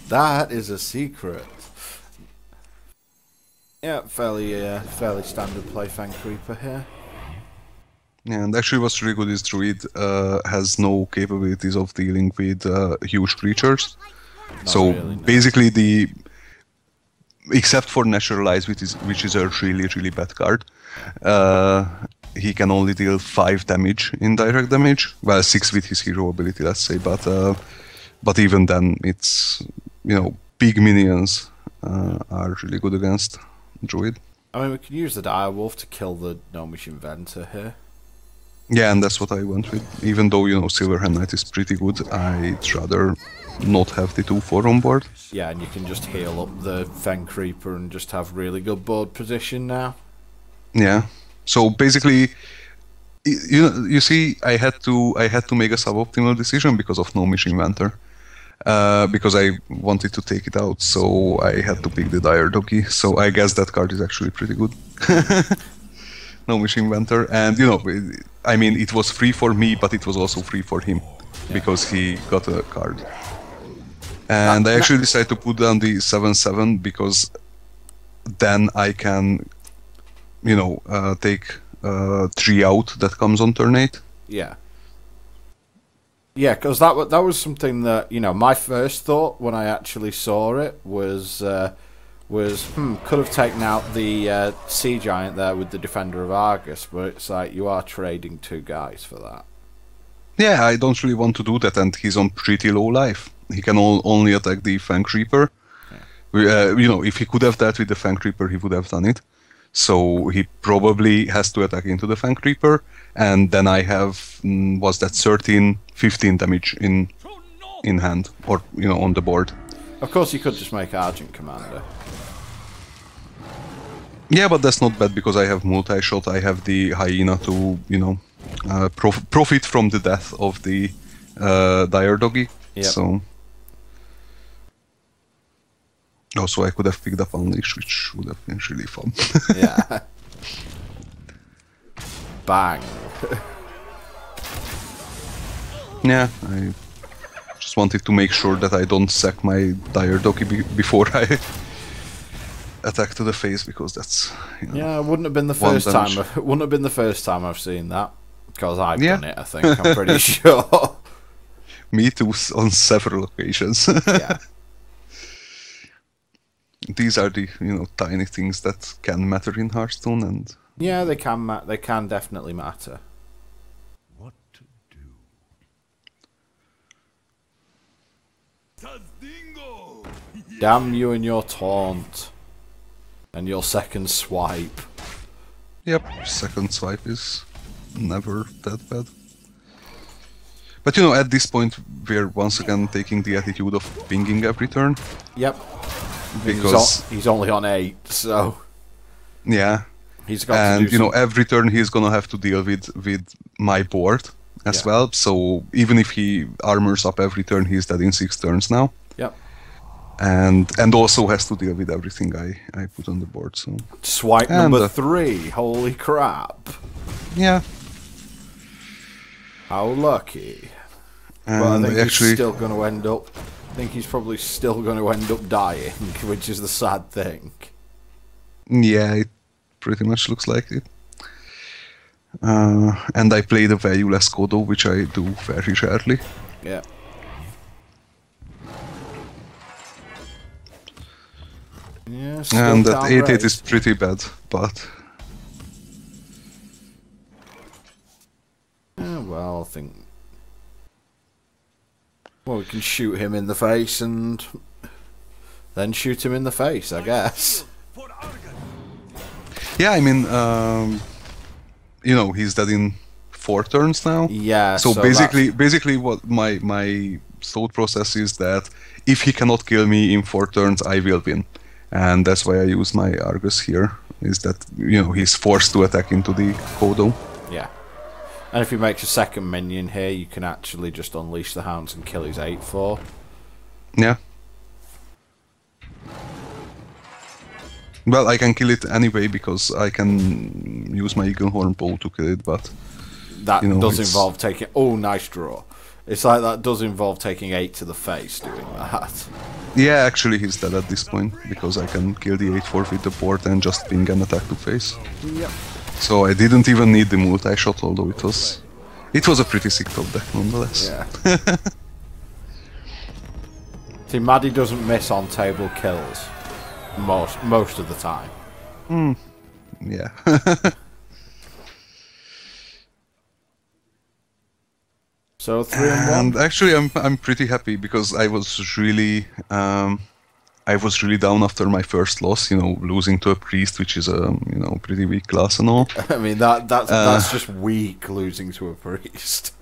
That is a secret. Yeah, fairly standard play Fang Creeper here. Yeah, and actually what's really good is Druid has no capabilities of dealing with huge creatures. So really, no. basically except for Naturalize, which is a really bad card, he can only deal 5 damage in direct damage. Well, 6 with his hero ability, let's say, but even then, it's, you know, big minions are really good against Druid. I mean, we can use the Direwolf to kill the Gnomish Inventor here. Yeah, and that's what I went with. Even though, you know, Silverhand Knight is pretty good, I'd rather not have the 2/4 on board. Yeah, and you can just heal up the Fang Creeper and just have really good board position now. Yeah. So basically, you see, I had to make a suboptimal decision because of Gnomish Inventor. Because I wanted to take it out, so I had to pick the Dire Doggy. So I guess that card is actually pretty good. Gnomish Inventor, and you know, I mean, it was free for me, but it was also free for him because he got a card. And I actually decided to put down the 7/7 because then I can, you know, take 3 out that comes on turn 8. Yeah. Yeah, because that was something that, you know, my first thought when I actually saw it was could have taken out the Sea Giant there with the Defender of Argus, but it's like you are trading 2 guys for that. Yeah, I don't really want to do that, and he's on pretty low life. He can only attack the Fang Creeper. Yeah. You know, if he could have dealt with the Fang Creeper, he would have done it. So he probably has to attack into the Fang Creeper, and then I have was that 13, 15 damage in hand, or on the board. Of course, you could just make Argent Commander. Yeah, but that's not bad because I have multi-shot. I have the hyena to profit from the death of the dire doggy. Yep. So also I could have picked up Unleash, which would have been really fun. Yeah. Bang. Yeah, I just wanted to make sure that I don't sack my dire doggy before I attack to the face, because that's Yeah, it wouldn't have been the one first time. damage. It wouldn't have been the first time I've seen that, because I've Yeah. done it. I think I'm pretty sure. Me too, on several occasions. Yeah. These are the tiny things that can matter in Hearthstone, and Yeah, they can. They can definitely matter. What to do? Tazdingo! Damn you and your taunt, and your second swipe. yep, second swipe is never that bad. But at this point we're once again taking the attitude of pinging every turn, Yep. because he's only on 8, so yeah, he's got and to do every turn he's gonna have to deal with my board as Yeah. well. So even if he armors up every turn, he's dead in 6 turns now, Yep. and also has to deal with everything I put on the board. So Swipe And, number 3. Holy crap! yeah, How lucky. But I and think actually he's still going to end up. I think he's probably still going to end up dying, which is the sad thing. yeah, it pretty much looks like it. And I play the valueless Kodo, which I do very rarely. Yeah. Yeah. Still And that can't 8-8 raise. is pretty bad, but Yeah, well, I think. Well, we can shoot him in the face and then shoot him in the face, I guess. For Argon! yeah, I mean, he's dead in 4 turns now. Yeah. So, that's- basically, what my thought process is that if he cannot kill me in 4 turns, I will win, and that's why I use my Argus here. Is that he's forced to attack into the Kodo. Yeah. And if he makes a second minion here, you can actually just unleash the hounds and kill his 8/4. Yeah. Well, I can kill it anyway because I can use my Eaglehorn bow to kill it, but That does it's- involve taking. Oh, nice draw. It's like that does involve taking 8 to the face doing that. yeah, actually he's dead at this point because I can kill the 8-4 with the board and just ping an attack to face. Yep. So I didn't even need the multi-shot, although it was a pretty sick top deck nonetheless. Yeah. See, Maddy doesn't miss on table kills most of the time. Yeah. So 3-1. And actually, I'm pretty happy because I was really down after my first loss. Losing to a priest, which is a pretty weak class and all. I mean that's just weak, losing to a priest.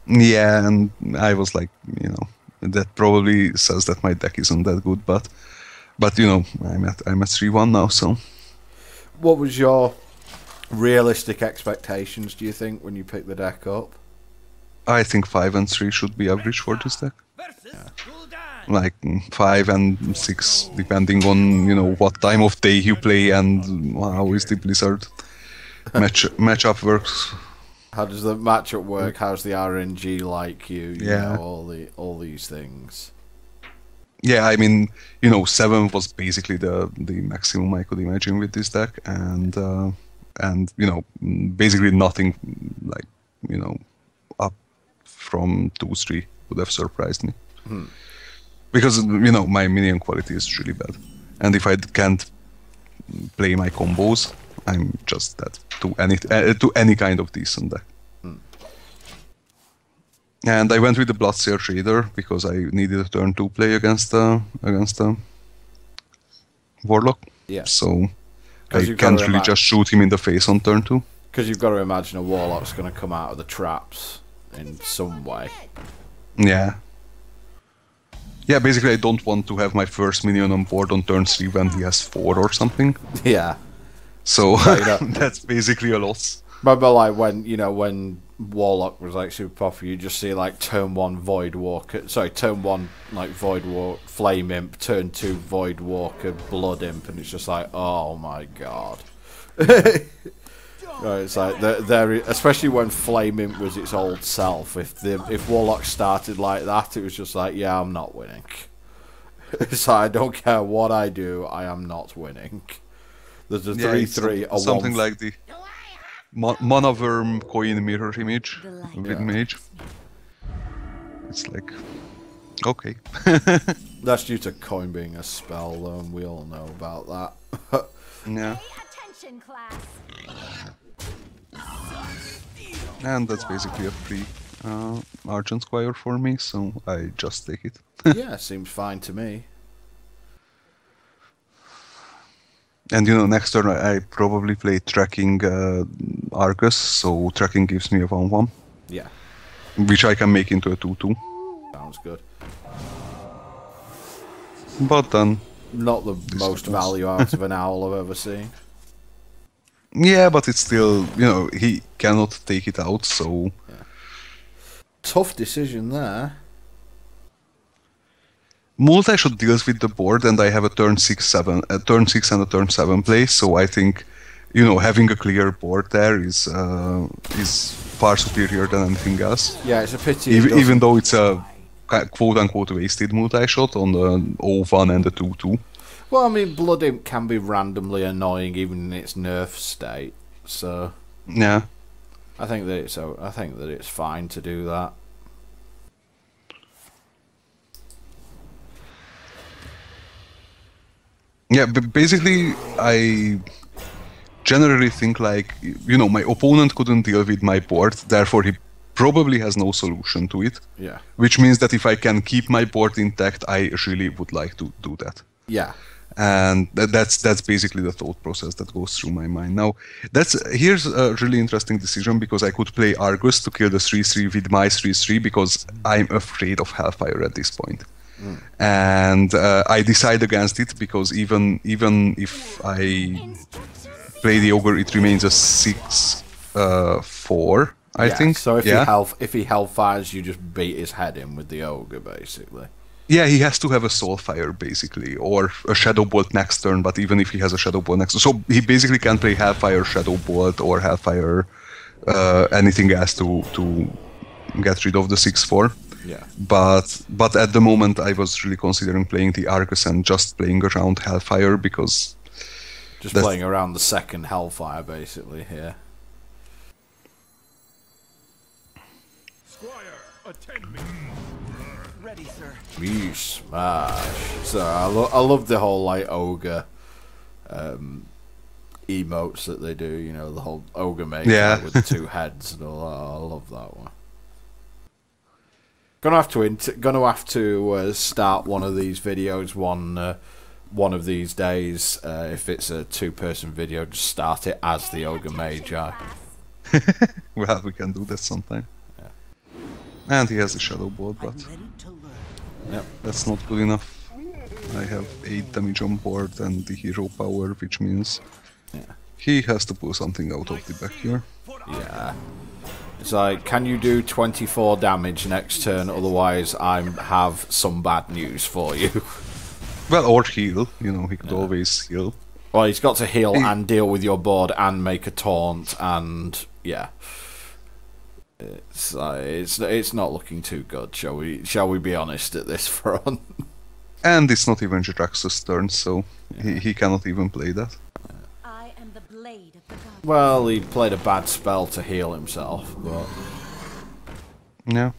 Yeah, and I was like, that probably says that my deck isn't that good, but I'm at 3-1 now, so. What was your realistic expectations, do you think, when you picked the deck up? I think 5 and 3 should be average for this deck. Versus Gul'dan! Like 5 and 6, depending on what time of day you play and how is the Blizzard matchup works. How does the matchup work? How's the RNG like you? You Yeah. know, all these things. Yeah, I mean, 7 was basically the maximum I could imagine with this deck, and basically nothing like up from 2-3 would have surprised me, because my minion quality is really bad, and if I can't play my combos, I'm just dead to any kind of decent deck. And I went with the Bloodseer Trader because I needed a turn 2 play against Warlock. Yeah. So I can't really just shoot him in the face on turn 2. Because you've got to imagine a Warlock's going to come out of the traps in some way. Yeah. Yeah, basically I don't want to have my first minion on board on turn 3 when he has 4 or something. Yeah. So that's basically a loss. But like when, you know, when Warlock was like super popular, you just see like turn 1 Void Walker, sorry, turn 1 like Void Walker, Flame Imp, turn 2 Void Walker, Blood Imp, and it's just like, oh my god. Right, it's like there, especially when Flame Imp was its old self. If Warlock started like that, it was just like, yeah, I'm not winning. So I don't care what I do, I am not winning. There's a 3/3, a something 1. like the Mana Worm coin mirror image with Mage. It's like, okay. That's due to coin being a spell, though, and we all know about that. Yeah. Attention, class. And that's basically a free Argent Squire for me, so I just take it. Yeah, seems fine to me. And you know, next turn I probably play Tracking Argus, so Tracking gives me a 1/1. Yeah. Which I can make into a 2/2. Sounds good. But then... Not the most value out of an owl I've ever seen. Yeah, but it's still, you know, he cannot take it out, so... Yeah. Tough decision there. Multi-shot deals with the board, and I have a turn 6 and a turn 7 play, so I think, you know, having a clear board there is far superior than anything else. Yeah, it's a pity. Even though it's a quote-unquote wasted multi-shot on the 0-1 and the 2-2. Well, I mean, Blood Imp can be randomly annoying even in its nerf state, so Yeah. I think that it's fine to do that. Yeah, but basically, I generally think like, you know, my opponent couldn't deal with my board, therefore he probably has no solution to it. Yeah. Which means that if I can keep my board intact, I really would like to do that. Yeah. And that's basically the thought process that goes through my mind. Now, here's a really interesting decision, because I could play Argus to kill the 3/3 with my 3/3 because I'm afraid of Hellfire at this point. And I decide against it because even if I play the Ogre, it remains a 6/4, I think. So if he Hellfires, you just beat his head in with the Ogre, basically. Yeah, he has to have a Soulfire, basically, or a Shadow Bolt next turn, but even if he has a Shadow Bolt next turn... So he basically can play Hellfire, Shadow Bolt, or Hellfire, anything else to get rid of the 6/4. Yeah. But at the moment I was really considering playing the Argus and just playing around Hellfire, because... Just playing around the second Hellfire, basically, here. Squire, attend me. Ready, sir. You smash. So I love the whole like Ogre emotes that they do, you know, the whole Ogre mage with the 2 heads and all that. I love that one. Gonna have to start one of these videos one of these days. If it's a 2-person video, just start it as the Ogre Magi. Well, we can do that sometime. Yeah. And he has a Shadow Bolt, but that's not good enough. I have 8 damage on board and the hero power, which means he has to pull something out of the back here. Yeah. It's like, can you do 24 damage next turn? Otherwise, I have some bad news for you. Well, or heal. You know, he could always heal. Well, he's got to heal and deal with your board and make a taunt, and yeah, it's not looking too good. Shall we be honest at this front? And it's not even Jirax's turn, so he cannot even play that. I am the blade of the god. Well, he played a bad spell to heal himself, but yeah,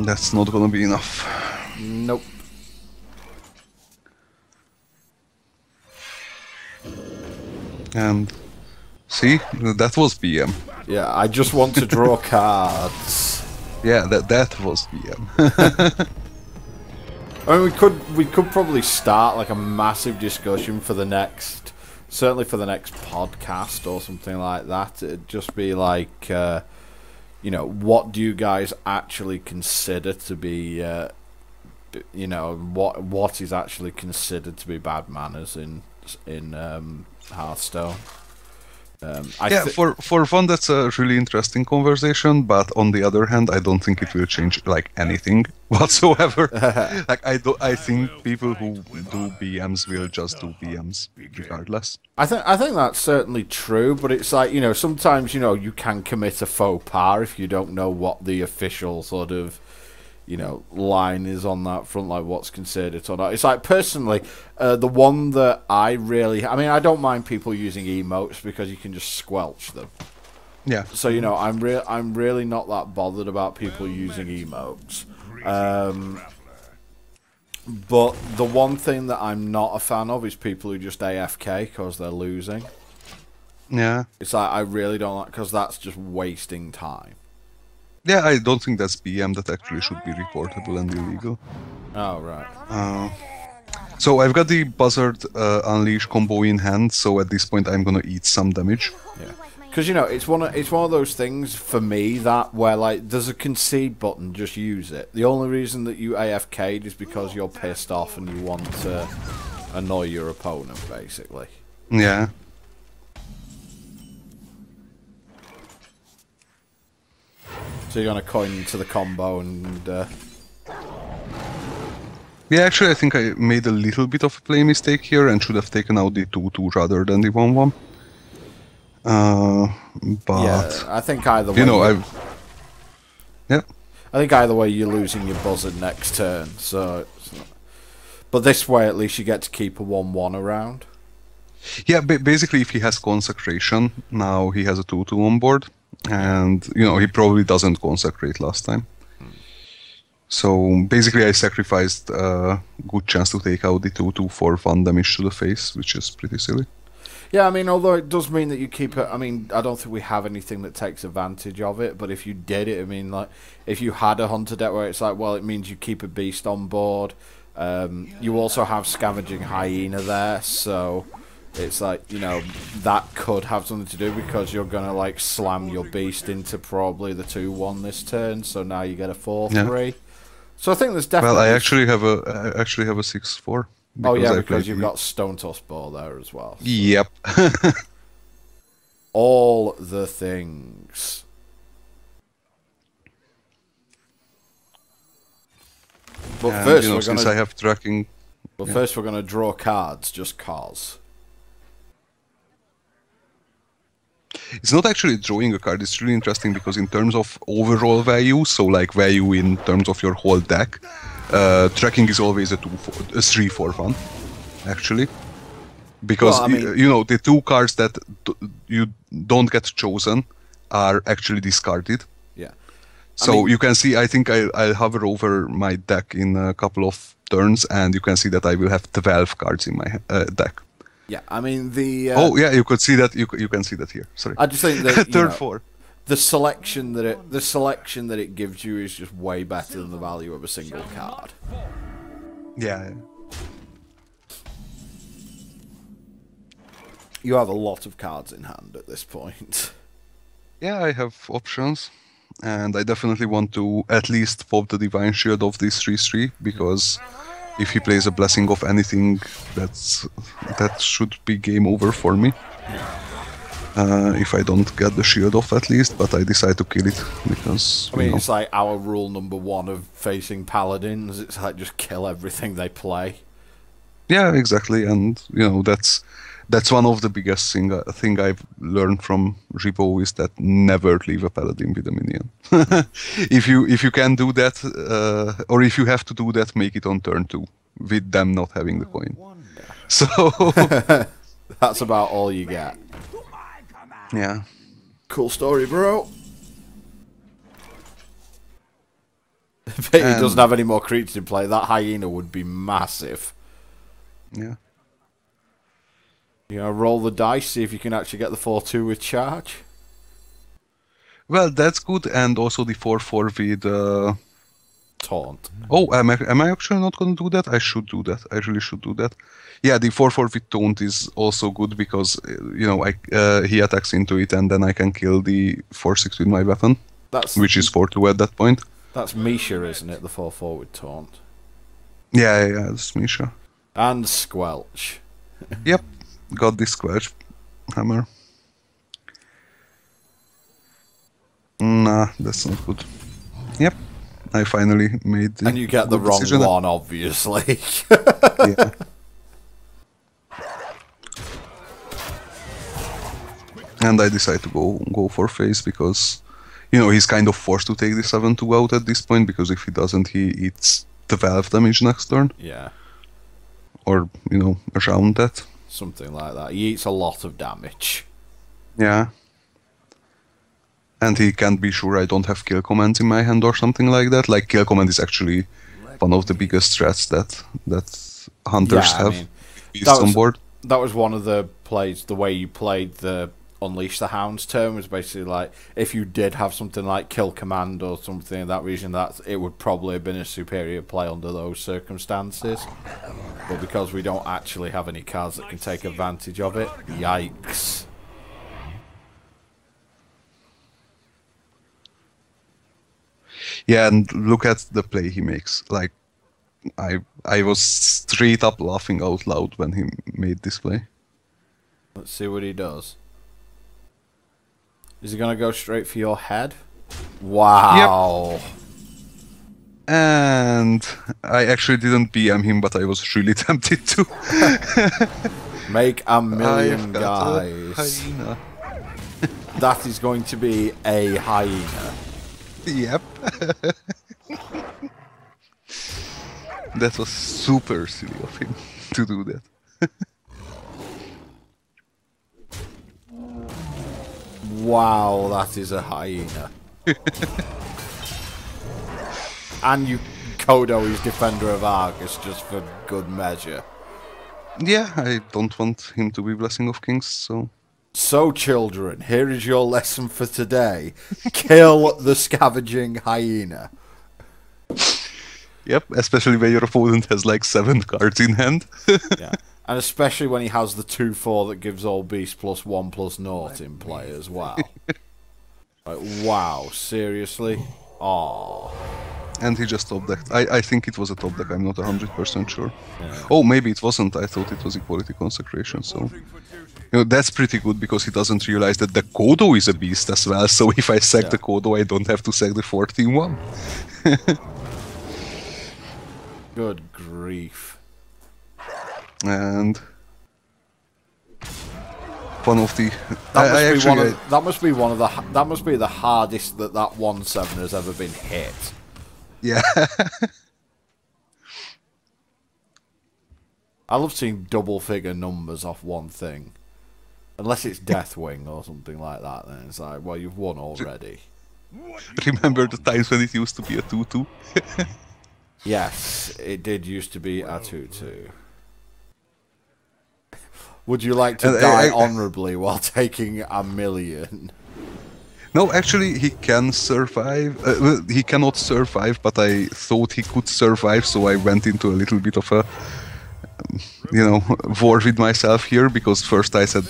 that's not gonna be enough. Nope. And see, that was BM. Yeah, I just want to draw cards. Yeah, that was BM. I mean, we could probably start like a massive discussion for the next, certainly for the next podcast or something like that. It'd just be like, you know, what do you guys actually consider to be, you know, what is actually considered to be bad manners in Hearthstone? For fun, that's a really interesting conversation. But on the other hand, I don't think it will change like anything whatsoever. Like I think people who do BMs will just do BMs regardless. I think that's certainly true, but it's like, you know, sometimes, you know, you can commit a faux pas if you don't know what the official sort of, you know, line is on that front, like what's considered or not. It's like, personally, the one that I mean, I don't mind people using emotes because you can just squelch them. Yeah. So, you know, I'm really not that bothered about people using emotes. But the one thing that I'm not a fan of is people who just AFK because they're losing. Yeah. It's like, I really don't like, because that's just wasting time. Yeah, I don't think that's BM. That actually should be reportable and illegal. Oh, right. So I've got the Buzzard Unleash combo in hand, so at this point I'm gonna eat some damage. Yeah. Because, you know, it's one of those things for me that where, like, there's a concede button, just use it. The only reason that you AFK'd is because you're pissed off and you want to annoy your opponent, basically. Yeah. So you're going to coin into the combo and... Yeah, actually I think I made a little bit of a play mistake here and should have taken out the 2-2 rather than the 1-1. But... Yeah, I think either way... You know, Yeah. I think either way you're losing your Buzzard next turn, so... But this way at least you get to keep a 1-1 around. Yeah, basically if he has Consecration, now he has a 2-2 on board. And, you know, he probably doesn't Consecrate last time. So, basically I sacrificed a good chance to take out the 2-2 for 1 damage to the face, which is pretty silly. Yeah, I mean, although it does mean that you keep it... I mean, I don't think we have anything that takes advantage of it, but if you did it, I mean, like, if you had a Hunter deck where it's like, well, it means you keep a Beast on board. You also have Scavenging Hyena there, so... It's like, you know, that could have something to do because you're going to, like, slam your Beast into probably the 2-1 this turn, so now you get a 4-3. Yeah. So I think there's definitely... Well, I actually have a 6-4. Oh, yeah, because you've got Stone Toss Ball there as well. So. Yep. All the things. But and, first, you know, we're since gonna... I have tracking... But first we're going to draw cards, just cause. It's not actually drawing a card, it's really interesting because in terms of overall value, so like value in terms of your whole deck, tracking is always a 3 for 1, actually. Because, well, I mean, you know, the 2 cards that you don't get chosen are actually discarded. Yeah. So you can see, I think I'll hover over my deck in a couple of turns and you can see that I will have 12 cards in my deck. Yeah, I mean the. Oh yeah, you could see that. You can see that here. Sorry. I just think that third 4. The selection that it gives you is just way better than the value of a single card. Yeah. You have a lot of cards in hand at this point. Yeah, I have options, and I definitely want to at least pop the Divine Shield of this 3/3 because. If he plays a Blessing of anything, that should be game over for me. If I don't get the shield off at least, but I decide to kill it because... I mean, it's like our rule number 1 of facing paladins. It's like just kill everything they play. Yeah, exactly, and you know that's one of the biggest thing I've learned from Ribo is that never leave a paladin with a minion. If you can do that, or if you have to do that, make it on turn 2 with them not having the coin. So that's about all you get. Yeah. Cool story, bro. If he doesn't have any more creatures in play, that hyena would be massive. Yeah. You know, roll the dice, see if you can actually get the 4-2 with charge. Well, that's good, and also the 4-4 with Taunt. Oh, am I actually not going to do that? I should do that. I really should do that. Yeah, the 4/4 with taunt is also good because he attacks into it and then I can kill the 4/6 with my weapon, which is 4/2 at that point. That's Misha, isn't it? The 4/4 with taunt. Yeah, it's Misha. And Squelch. Yep, got this Squelch hammer. Nah, that's not good. Yep, I finally made the And you get the good wrong decision. one, obviously. Yeah. And I decide to go for face because, he's kind of forced to take the 7/2 out at this point because if he doesn't, he eats 12 damage next turn. Yeah. Or, around that. Something like that. He eats a lot of damage. Yeah. And he can't be sure I don't have kill commands in my hand or something like that. Like, kill command is actually one of the biggest threats that hunters have. Beasts on board. That was one of the plays, the way you played the Unleash the Hounds turn was basically like, if you did have something like kill command or something in that region, that it would probably have been a superior play under those circumstances. But because we don't actually have any cards that can take advantage of it, yikes. Yeah, and look at the play he makes. Like, I was straight up laughing out loud when he made this play. Let's see what he does. Is he going to go straight for your head? Wow. Yep. And I actually didn't PM him, but I was really tempted to. Make a million I've got a guys. hyena. That is going to be a hyena. Yep. That was super silly of him to do that. Wow, that is a hyena. And you Kodo is Defender of Argus just for good measure. Yeah, I don't want him to be Blessing of Kings, so... So children, here is your lesson for today. Kill the scavenging hyena. Yep, especially when your opponent has like 7 cards in hand. Yeah. And especially when he has the 2/4 that gives all beasts +1/0 in play as well. Like, wow, seriously? Aww. And he just top decked. I think it was a top deck, I'm not 100% sure. Yeah. Oh, maybe it wasn't, I thought it was Equality Consecration, so... that's pretty good because he doesn't realize that the Kodo is a beast as well, so if I sack the Kodo, I don't have to sack the 14-1. Good grief. And... one of the... That must be the hardest that 1/7 has ever been hit. Yeah. I love seeing double figure numbers off one thing. Unless it's Deathwing or something like that, then it's like, well, you've won already. Remember the times when it used to be a 2/2? Yes, it did used to be a 2/2. Would you like to die honourably while taking a million? No, actually, he can survive. Well, he cannot survive, but I thought he could survive, so I went into a little bit of a, war with myself here, because first I said,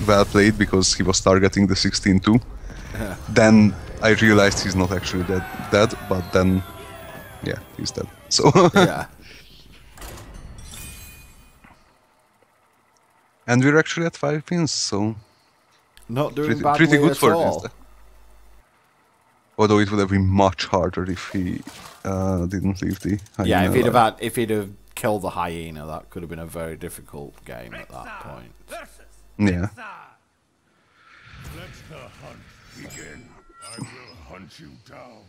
well played, because he was targeting the 16-2. Yeah. Then I realized he's not actually dead, but then, yeah, he's dead. So Yeah. And we're actually at 5 pins, so... Not doing badly pretty good at for all. this. Although it would have been much harder if he didn't leave the hyena. Yeah, if he'd have killed the hyena, that could have been a very difficult game at that point. Yeah. Let the hunt begin. I will hunt you down.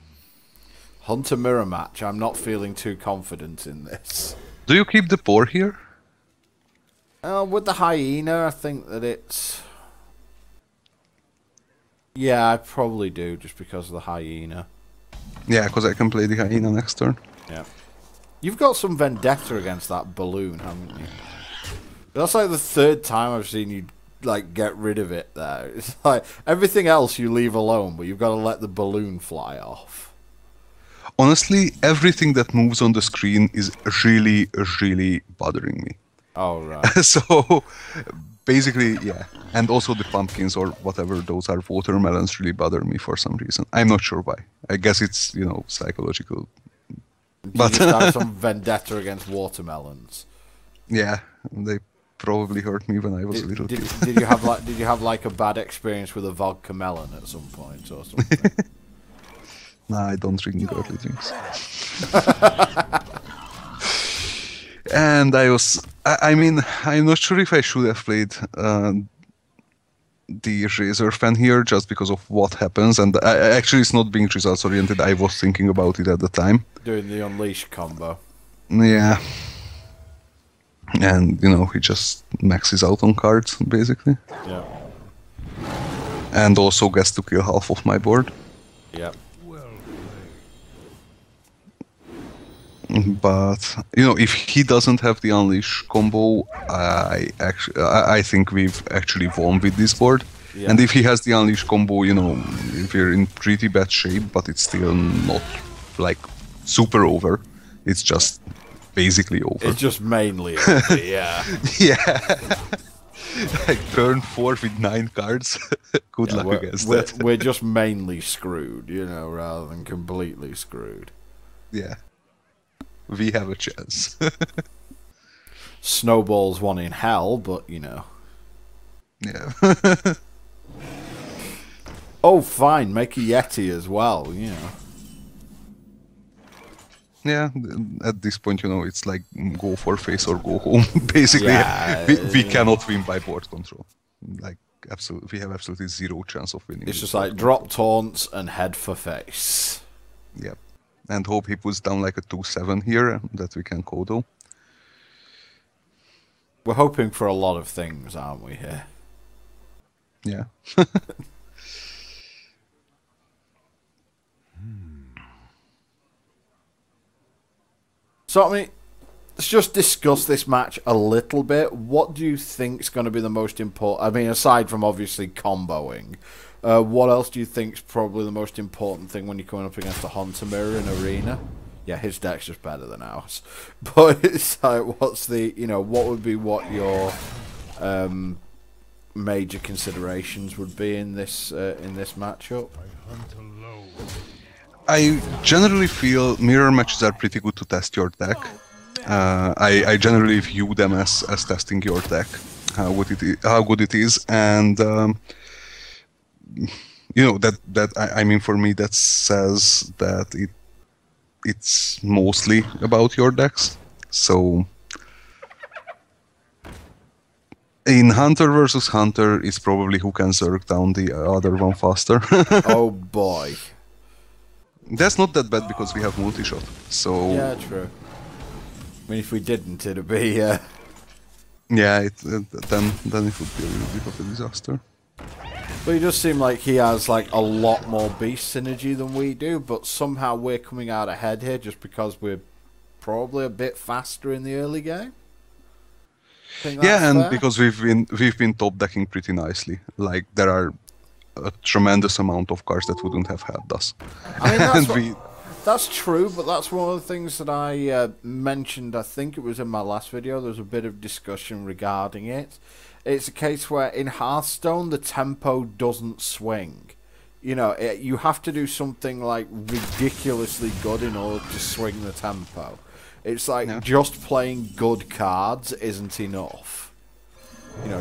Hunter mirror match. I'm not feeling too confident in this. Do you keep the boar here? With the hyena, I think that it's... Yeah, I probably do, just because of the hyena. Yeah, because I can play the hyena next turn. Yeah. You've got some vendetta against that balloon, haven't you? That's like the third time I've seen you, like, get rid of it there. It's like, everything else you leave alone, but you've got to let the balloon fly off. Honestly, everything that moves on the screen is really, really bothering me. Oh, right. So basically, yeah. And also the pumpkins or whatever those are, watermelons, really bother me for some reason. I'm not sure why. I guess it's, psychological. Do you But just have some vendetta against watermelons? yeah, they probably hurt me when I was a little Did, kid. did you have like a bad experience with a vodka melon at some point or something? Nah, I don't drink girly drinks. And I mean, I'm not sure if I should have played the Razor fan here just because of what happens. And actually, it's not being results oriented. I was thinking about it at the time. Doing the Unleash combo. Yeah. And, he just maxes out on cards, basically. Yeah. And also gets to kill half of my board. Yep. But if he doesn't have the Unleash combo, I think we've actually won with this board. Yeah. And if he has the Unleash combo, we're in pretty bad shape, but it's still not like super over. It's just basically over. It's just mainly over, yeah. Yeah. Like turn 4 with 9 cards. Good luck against that. We're just mainly screwed, rather than completely screwed. Yeah. We have a chance. Snowball's one in hell, but Yeah. Oh, fine, make a Yeti as well, Yeah, at this point, it's like go for face or go home. Basically, Yeah, we cannot win by board control. Like, we have absolutely zero chance of winning. It's just like drop taunts and head for face. Yep. And hope he puts down like a 2-7 here that we can Kodo. We're hoping for a lot of things, aren't we, here? Yeah. So, I mean, let's just discuss this match a little bit. What do you think is going to be the most important? I mean, aside from obviously comboing, what else do you think is probably the most important thing when you're coming up against a Hunter Mirror in Arena? Yeah, his deck's just better than ours. But it's like, what's the, what would be what your major considerations would be in this matchup? I generally feel mirror matches are pretty good to test your deck. I generally view them as testing your deck, how good it is, and I mean, for me that says that it's mostly about your decks. So in Hunter versus Hunter, it's probably who can Zerg down the other one faster. Oh boy. That's not that bad because we have multi-shot. So Yeah, true. I mean, if we didn't, it'd be yeah, then it would be a little bit of a disaster. But it does seem like he has like a lot more beast synergy than we do, but somehow we're coming out ahead here just because we're probably a bit faster in the early game. Yeah, and because we've been top decking pretty nicely. Like there are a tremendous amount of cards that wouldn't have helped us. I mean, that's true, but that's one of the things that I mentioned. I think it was in my last video. There was a bit of discussion regarding it. It's a case where in Hearthstone the tempo doesn't swing. You have to do something like ridiculously good in order to swing the tempo. It's like just playing good cards isn't enough.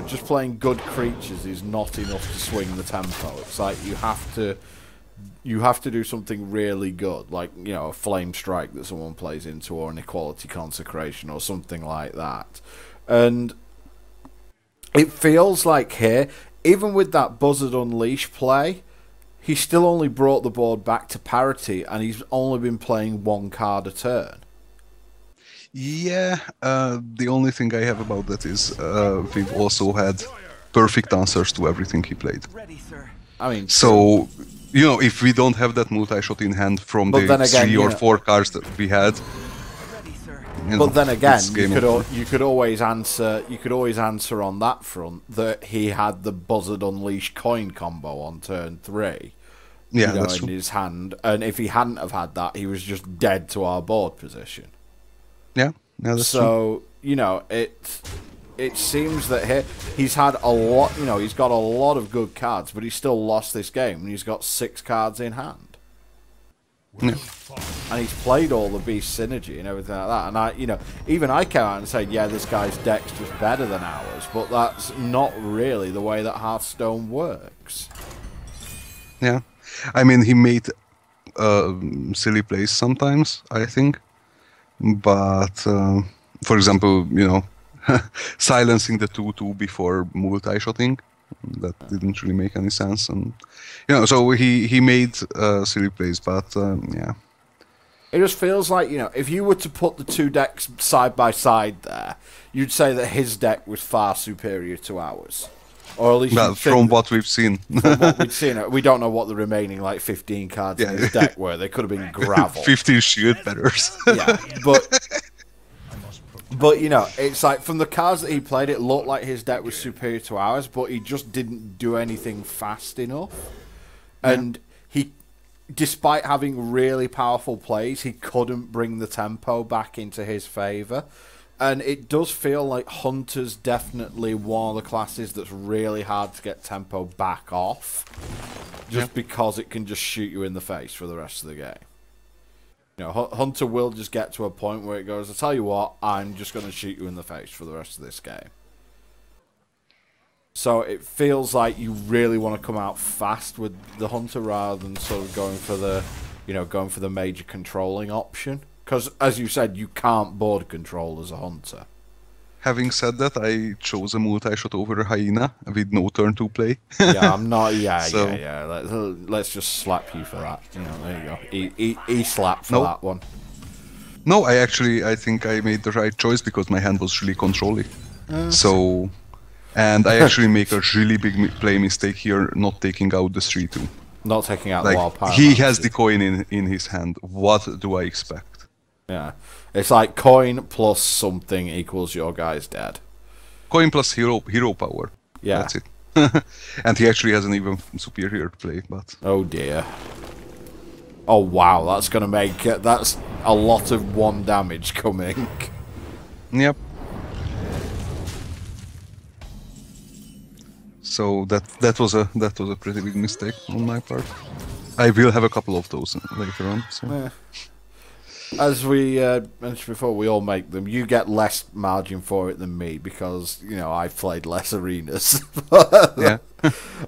Just playing good creatures is not enough to swing the tempo. It's like you have to do something really good, like a Flame Strike that someone plays into, or an Equality Consecration, or something like that. And it feels like here, even with that Buzzard Unleash play, he still only brought the board back to parity, and he's only been playing one card a turn. Yeah, the only thing I have about that is we've also had perfect answers to everything he played. I mean, so if we don't have that multi-shot in hand from the again, 3 or 4 cards that we had. But then again, you could always answer on that front that he had the Buzzard Unleash coin combo on turn 3 Yeah, in that's true. his hand. And if he hadn't have had that, he was just dead to our board position. Yeah, that's true. So, it seems that he's had a lot, he's got a lot of good cards, but he still lost this game, and he's got 6 cards in hand. Yeah. And he's played all the beast synergy and everything like that. And even I came out and said, yeah, this guy's deck's just better than ours, but that's not really the way that Hearthstone works. Yeah, I mean, he made silly plays sometimes, I think. But, for example, silencing the 2/2 before multi-shotting, that didn't really make any sense. And so he made silly plays, but yeah. It just feels like, if you were to put the 2 decks side by side there, you'd say that his deck was far superior to ours. Or at least from what we've seen. From what we've seen, we don't know what the remaining 15 cards in his deck were. They could have been gravel. 15 shield betters. Yeah, but it's like from the cards that he played, it looked like his deck was superior to ours, but he just didn't do anything fast enough. And despite having really powerful plays, he couldn't bring the tempo back into his favor. And it does feel like Hunter's definitely one of the classes that's really hard to get tempo back off, just because it can just shoot you in the face for the rest of the game. Hunter will just get to a point where it goes, I tell you what, I'm just going to shoot you in the face for the rest of this game. So it feels like you really want to come out fast with the Hunter rather than sort of going for the major controlling option. Because, as you said, you can't board control as a Hunter. Having said that, I chose a multi-shot over a Hyena with no turn to play. Yeah, I'm not. Yeah, So- yeah. Let's just slap you for that. There you go. E-slap for that one. No, I think I made the right choice because my hand was really controlling. And I actually make a really big play mistake here, not taking out the 3/2. Not taking out the wild power. He has the coin in his hand. What do I expect? Yeah, it's like coin plus something equals your guy's dead. Coin plus hero power. Yeah, that's it. And he actually has an even superior play, but oh dear. Oh wow, that's gonna make that's a lot of 1 damage coming. yep. So that was a pretty big mistake on my part. I will have a couple of those later on. So. As we mentioned before, we all make them. You get less margin for it than me because I've played less arenas. Yeah.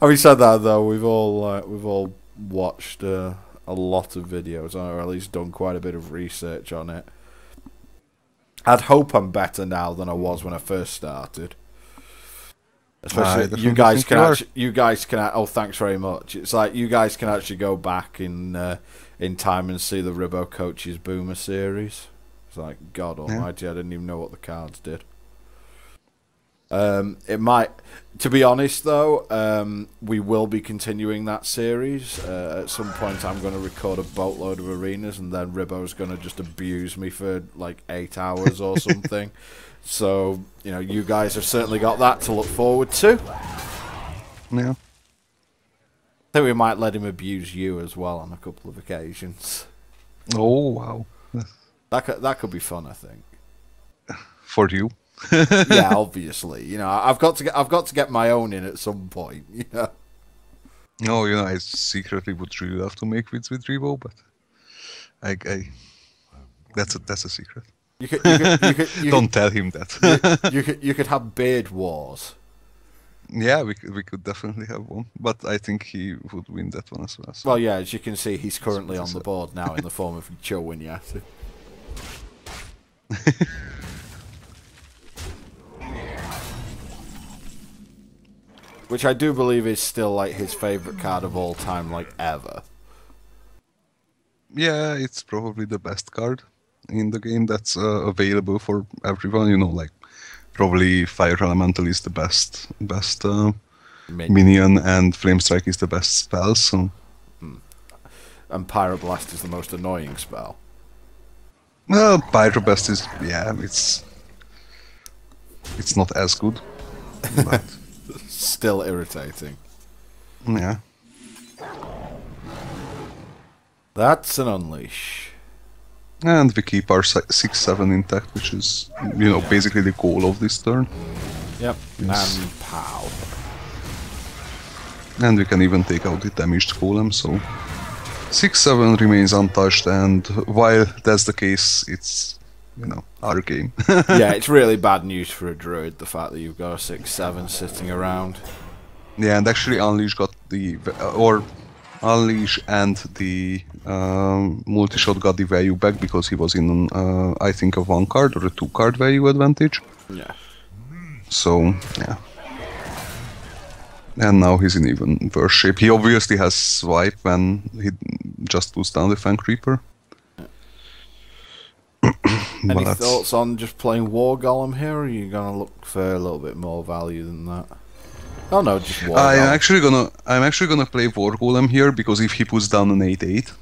Having said that, though, we've all watched a lot of videos, or at least done quite a bit of research on it. I'd hope I'm better now than I was when I first started. Especially you guys can. Oh, thanks very much. It's like you guys can actually go back in time and see the Ribbo Coaches Boomer series. It's like God Almighty, I didn't even know what the cards did. It might, to be honest though, we will be continuing that series. At some point, I'm going to record a boatload of arenas, and then Ribbo's going to just abuse me for like 8 hours or something. So, you guys have certainly got that to look forward to. Yeah. I think we might let him abuse you as well on a couple of occasions. Oh wow. That could be fun, I think. For you. Yeah, obviously. I've got to get my own in at some point. No, I secretly would really love to make vids with Rebo, but I that's a secret. You could Don't tell him that. you could have beard wars. Yeah, we could definitely have one, but I think he would win that one as well. So. Well, yeah, as you can see, he's currently on the board now in the form of Joe Winyatu. Which I do believe is still like his favourite card of all time, like ever. Yeah, it's probably the best card in the game that's available for everyone. Like probably Fire Elemental is the best minion, and Flame Strike is the best spell. So. And Pyroblast is the most annoying spell. Well, Pyroblast is it's not as good, but still irritating. yeah. That's an unleash. And we keep our 6/7 intact, which is, you know, basically the goal of this turn. Yep. Yes. And pow. And we can even take out the damaged golem, so 6/7 remains untouched, and while that's the case, it's, you know, our game. Yeah, it's really bad news for a druid, the fact that you've got a 6/7 sitting around. Yeah, and actually Unleash got the, or Unleash and the multi-shot got the value back because he was in, I think, a 1 card or a 2 card value advantage. Yeah. So, yeah. And now he's in even worse shape. He obviously has swipe when he just puts down the Fang Reaper. Any thoughts on just playing War Golem here, or are you gonna look for a little bit more value than that? Oh no, just War Golem. I'm actually gonna play War Golem here because if he puts down an 8/8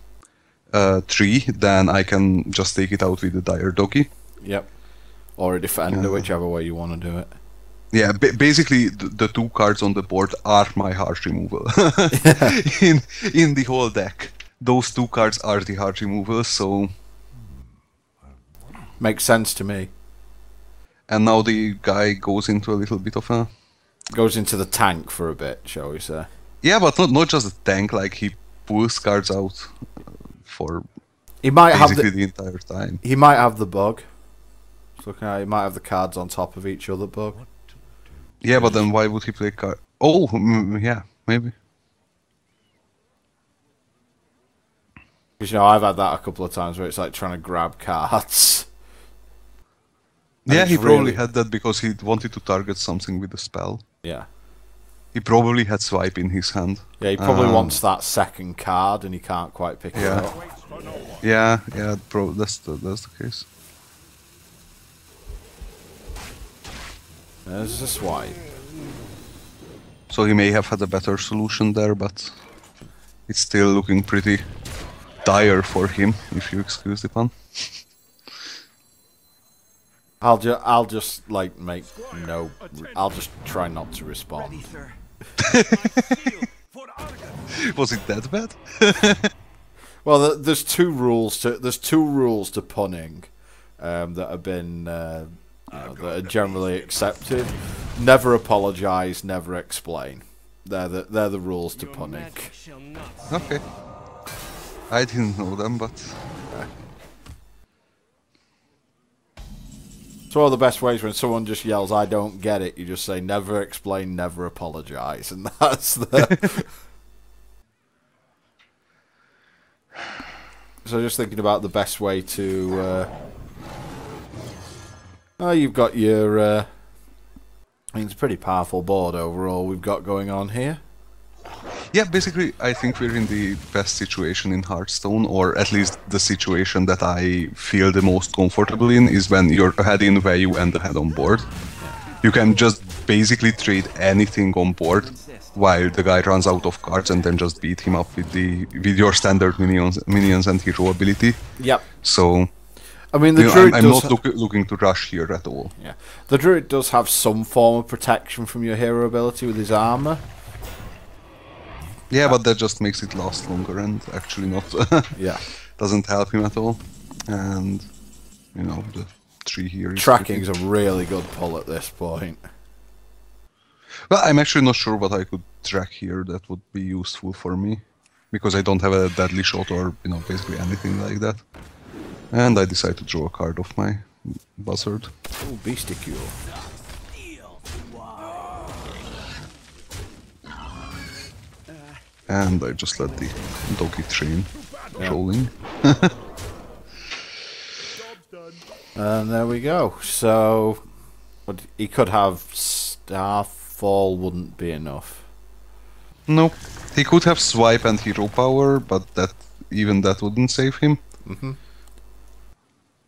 3, then I can just take it out with the Dire Doggy. Yep. Or a Defender, whichever way you want to do it. Yeah, basically the 2 cards on the board are my heart removal in the whole deck. Those 2 cards are the heart removal, so makes sense to me. And now the guy goes into a little bit of a goes into the tank for a bit, shall we say? Yeah, but not just a tank. Like he pulls cards out for he might basically have the entire time. He might have the bug. Looking at it, he might have the cards on top of each other bug. Yeah, but then why would he play card? Oh, yeah, maybe. Because, you know, I've had that a couple of times where it's like trying to grab cards. Yeah, he probably had that because he wanted to target something with a spell. Yeah. He probably had swipe in his hand. Yeah, he probably wants that second card and he can't quite pick it up. Yeah, that's the case. There's a swipe. So he may have had a better solution there, but it's still looking pretty dire for him, if you excuse the pun. I'll just like make no. I'll just try not to respond. Was it that bad? Well, there's two rules to punning that have been that are generally accepted. Never apologise, never explain. They're the rules to punning. Okay. I didn't know them, but it's one of the best ways when someone just yells, "I don't get it." You just say, "Never explain, never apologise," and that's the. So just thinking about the best way to. Oh, you've got your. I mean, it's a pretty powerful board overall we've got going on here. yeah, basically, I think we're in the best situation in Hearthstone, or at least the situation that I feel the most comfortable in is when you're ahead in value and ahead on board. You can just basically trade anything on board while the guy runs out of cards, and then just beat him up with your standard minions and hero ability. Yep. So, I mean, the druid I'm does not looking to rush here at all. Yeah, the druid does have some form of protection from your hero ability with his armor. Yeah, but that just makes it last longer and actually not. Yeah. Doesn't help him at all. And, you know, the tree here is Tracking's a really good pull at this point. Well, I'm actually not sure what I could track here that would be useful for me, because I don't have a deadly shot or, you know, basically anything like that. And I decide to draw a card off my buzzard. Oh, Beasticule. And I just let the doggy train rolling. And there we go. So, he could have Starfall, wouldn't be enough. Nope. He could have swipe and hero power, but even that wouldn't save him. Mm-hmm.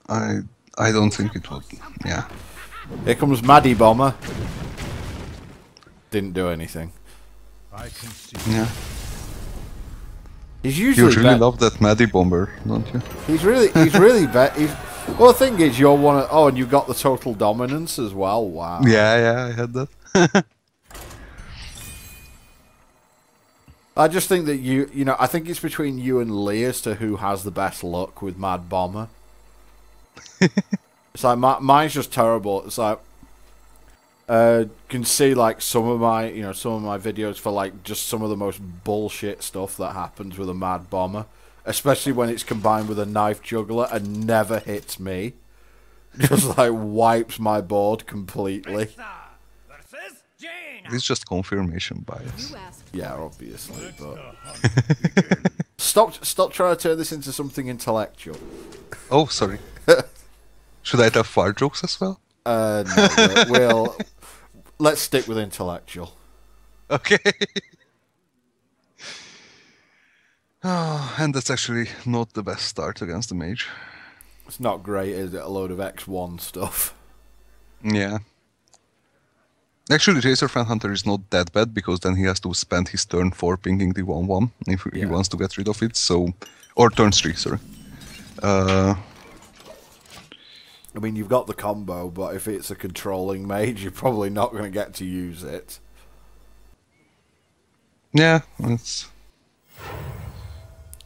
I don't think it would. Yeah. Here comes Maddy Bomber. Didn't do anything. I can see. Yeah. He's You usually really love that Maddy Bomber, don't you? He's really bet. Well, the thing is, you're one of. Oh, and you got the total dominance as well. Wow. Yeah, I had that. I just think that you know, I think it's between you and Lee as to who has the best luck with Mad Bomber. It's like mine's just terrible. It's like can see like some of my videos for like just some of the most bullshit stuff that happens with a Mad Bomber, especially when it's combined with a knife juggler and never hits me. Just like wipes my board completely. It's just confirmation bias. Yeah, obviously, but stop trying to turn this into something intellectual. Oh, sorry. Should I have fart jokes as well? No, we'll let's stick with intellectual. Okay. Oh, and that's actually not the best start against the mage. It's not great, is it? A load of X1 stuff. Yeah. Actually, Racer Fan Hunter is not that bad, because then he has to spend his turn 4 pinging the 1-1 if he wants to get rid of it, so... Or turn 3, sorry. I mean, you've got the combo, but if it's a controlling mage, you're probably not going to get to use it. Yeah, it's...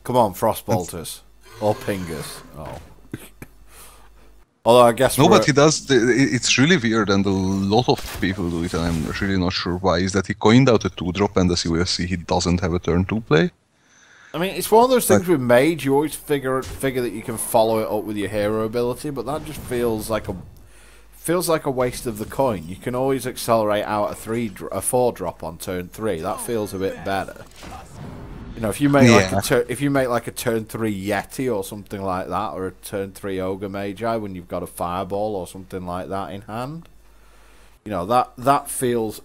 Come on, Frostbolters. Or Pingers. Oh. Although I guess... No, but he does... It's really weird, and a lot of people do it, and I'm really not sure why. Is that he coined out a 2-drop, and as you will see, he doesn't have a turn 2 play. I mean, it's one of those things with mage, you always figure that you can follow it up with your hero ability, but that just feels like a waste of the coin. You can always accelerate out a 4-drop on turn 3. That feels a bit better. You know, if you make like a turn 3 Yeti or something like that, or a turn 3 Ogre Magi when you've got a Fireball or something like that in hand, you know, that feels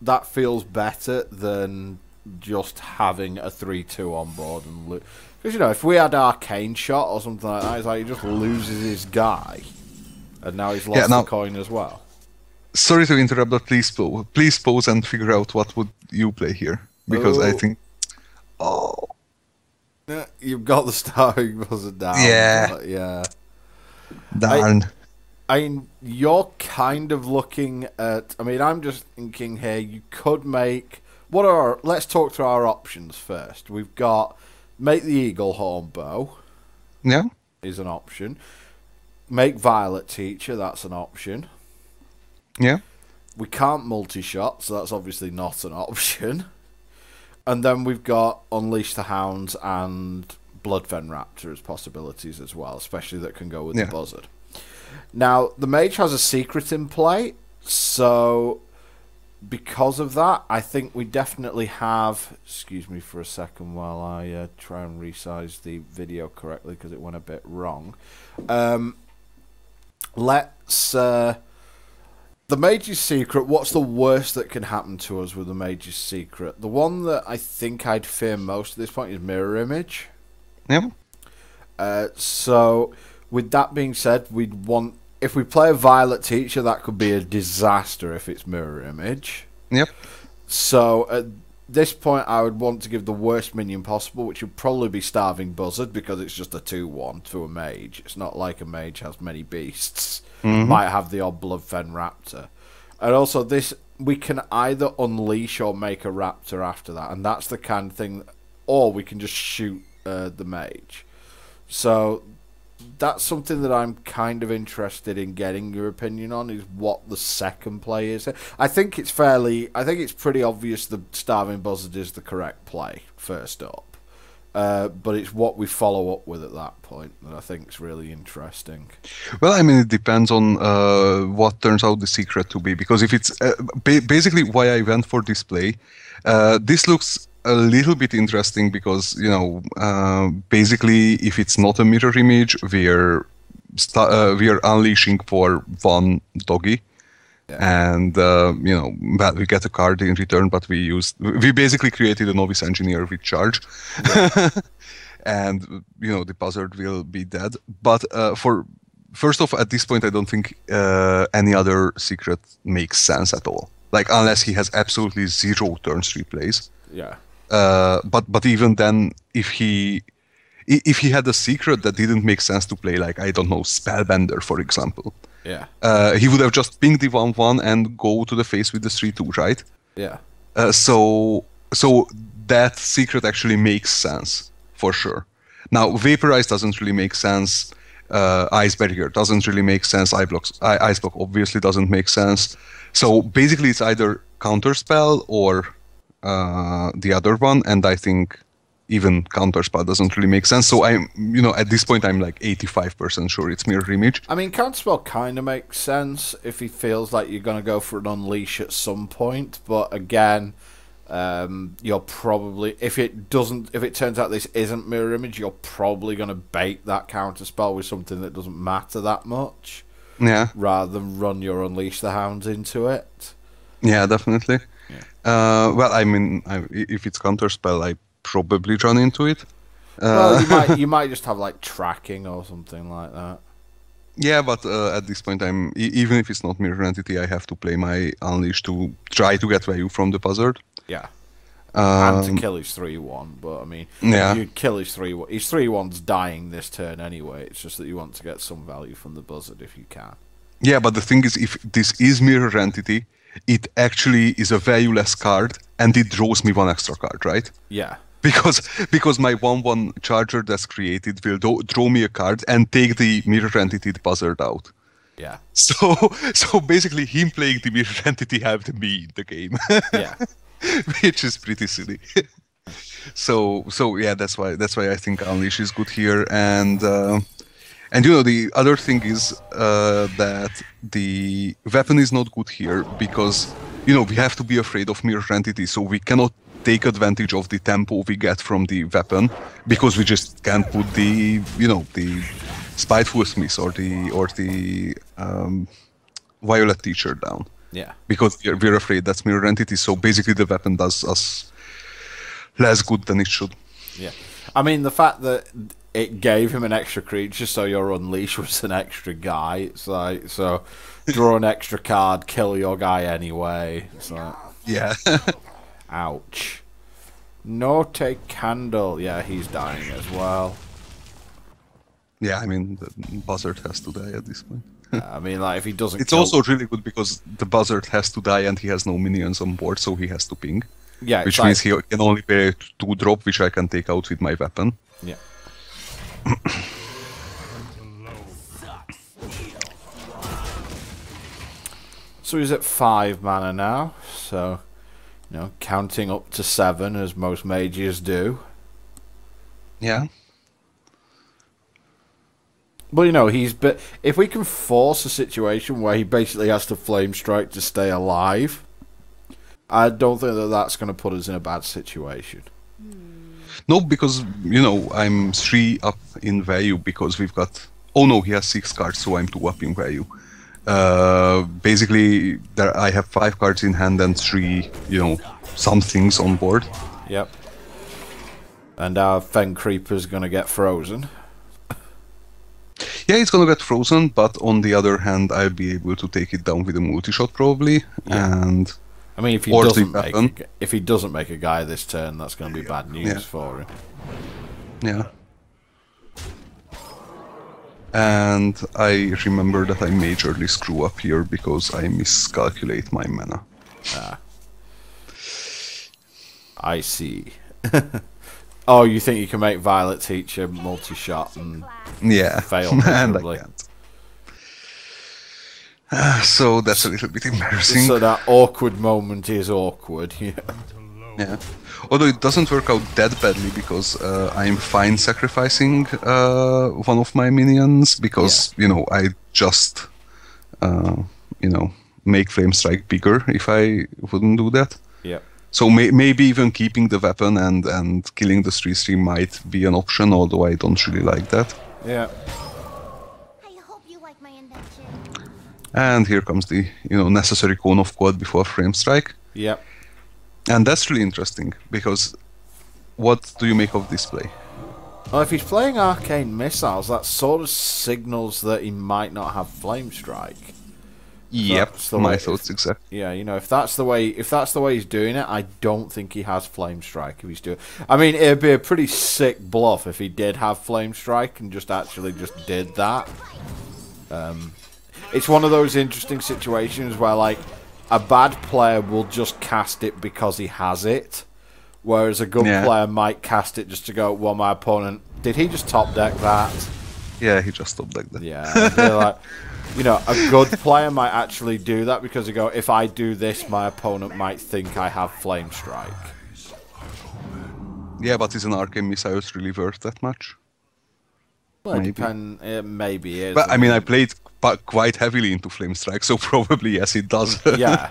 better than just having a 3-2 on board and because you know, if we had Arcane Shot or something like that, it's like he just loses his guy, and now he's lost the coin as well. Sorry to interrupt, but please pause and figure out what would you play here, because I think. Oh. Yeah, you've got the Starving Buzzard down. Yeah. Yeah. Darn. I mean, you're kind of looking at... I mean, I'm just thinking here, you could make... Let's talk through our options first. We've got make the Eagle Horn Bow. Yeah. Is an option. Make Violet Teacher, that's an option. Yeah. We can't multi-shot, so that's obviously not an option. And then we've got Unleash the Hounds and Bloodfen Raptor as possibilities as well, especially that can go with the Buzzard. Now, the Mage has a secret in play, so because of that, I think we definitely have... Excuse me for a second while I try and resize the video correctly, because it went a bit wrong. Let's... The Mage's Secret, what's the worst that can happen to us with the Mage's Secret? The one that I think I'd fear most at this point is Mirror Image. Yeah. So, with that being said, we'd want... If we play a Violet Teacher, that could be a disaster if it's Mirror Image. Yep. So, at this point, I would want to give the worst minion possible, which would probably be Starving Buzzard, because it's just a 2-1 to a Mage. It's not like a Mage has many beasts. Might have the odd Bloodfen Raptor. And also, this we can either unleash or make a Raptor after that, and that's the kind of thing... Or we can just shoot the Mage. So... That's something that I'm kind of interested in getting your opinion on, is what the second play is. I think it's pretty obvious the Starving Buzzard is the correct play, first up. But it's what we follow up with at that point that I think is really interesting. Well, I mean, it depends on what turns out the secret to be, because if it's... basically, why I went for this play, this looks... a little bit interesting because, you know, basically, if it's not a mirror image, we are unleashing for one doggy, and you know, well, we get a card in return, but we basically created a novice engineer with charge, and you know, the buzzard will be dead. But first off, at this point, I don't think any other secret makes sense at all. Like, unless he has absolutely 0 turn 3 plays. Yeah. But even then, if he had a secret that didn't make sense to play, like, I don't know, Spellbender, for example, he would have just pinged the 1-1 and go to the face with the 3-2, right? Yeah. So So that secret actually makes sense for sure. Now, Vaporize doesn't really make sense. Ice Barrier doesn't really make sense. Ice Block obviously doesn't make sense. So basically, it's either Counterspell or the other one, and I think even Counterspell doesn't really make sense. So I'm, at this point, I'm like 85% sure it's Mirror Image. I mean, Counterspell kind of makes sense if he feels like you're going to go for an Unleash at some point, but again, you're probably, if it turns out this isn't Mirror Image, you're probably going to bait that Counterspell with something that doesn't matter that much. Yeah. Rather than run your Unleash the Hounds into it. Yeah, definitely. Yeah. Well, I mean, if it's Counterspell, I probably run into it. Well, you might just have like tracking or something like that. Yeah, but at this point, even if it's not Mirror Entity, I have to play my Unleash to try to get value from the Buzzard. Yeah. And to kill his 3-1, but I mean, yeah. you kill his 3-1. His 3-1's dying this turn anyway. It's just that you want to get some value from the Buzzard if you can. Yeah, but the thing is, if this is Mirror Entity, it actually is a valueless card, and it draws me one extra card, right? Yeah. Because my 1/1 charger that's created will draw me a card and take the Mirror Entity Buzzard out. Yeah. So basically, him playing the Mirror Entity helped me in the game. Yeah. Which is pretty silly. So yeah, that's why I think Unleash is good here, and the other thing is that the weapon is not good here because we have to be afraid of Mirror Entity, so we cannot take advantage of the tempo we get from the weapon because we just can't put the the Spiteful Smith or the Violet Teacher down. Yeah. Because we're afraid that's Mirror Entity, so basically the weapon does us less good than it should. Yeah. I mean, the fact that it gave him an extra creature, so your Unleash was an extra guy. It's like, so draw an extra card, kill your guy anyway. It's like, yeah. Ouch. No take Candle. Yeah, he's dying as well. Yeah, I mean, the Buzzard has to die at this point. I mean, like, if he doesn't It's also really good because the Buzzard has to die and he has no minions on board, so he has to ping. Yeah, which means he can only pay 2-drop, which I can take out with my weapon. Yeah. So he's at 5 mana now, so, counting up to 7 as most mages do. Yeah. But if we can force a situation where he basically has to flame strike to stay alive, I don't think that that's going to put us in a bad situation. No, because I'm 3 up in value because we've got. Oh no, he has 6 cards, so I'm 2 up in value. Basically, I have 5 cards in hand and 3, some things on board. Yep. And our Fen Creeper's going to get frozen. Yeah, it's gonna get frozen, but on the other hand, I'll be able to take it down with a multi-shot probably. Yeah. And I mean, if he doesn't make a guy this turn, that's going to be bad news for him. Yeah. And I remember that I majorly screw up here because I miscalculate my mana. Ah. I see. Oh, you think you can make Violet Teacher multi-shot and fail miserably? And I can't. So that's a little bit embarrassing. So that awkward moment is awkward, yeah. Yeah. Although it doesn't work out that badly because I'm fine sacrificing one of my minions because, I just, make Flame Strike bigger if I wouldn't do that. Yeah. So maybe even keeping the weapon and killing the 3/3 might be an option, although I don't really like that. Yeah. I hope you like my invention. And here comes the necessary Cone of Cold before Flame Strike. Yep. And that's really interesting because what do you make of this play? Well, if he's playing Arcane Missiles, that sort of signals that he might not have Flame Strike. Yep, my thoughts exactly. Yeah, if that's the way he's doing it, I don't think he has Flame Strike. If he's doing, I mean, it'd be a pretty sick bluff if he did have Flame Strike and just did that. It's one of those interesting situations where like a bad player will just cast it because he has it, Whereas a good Yeah. player might cast it just to go, well, my opponent, did he just top deck that? Yeah, he just stopped like that. Yeah, they're like, you know, a good player might actually do that because they go, if I do this, my opponent might think I have Flame Strike. Yeah, but is an arcane missile really worth that much? Well, it Maybe. it maybe is. But I mean, I played quite heavily into Flame Strike, so probably yes, it does. Yeah.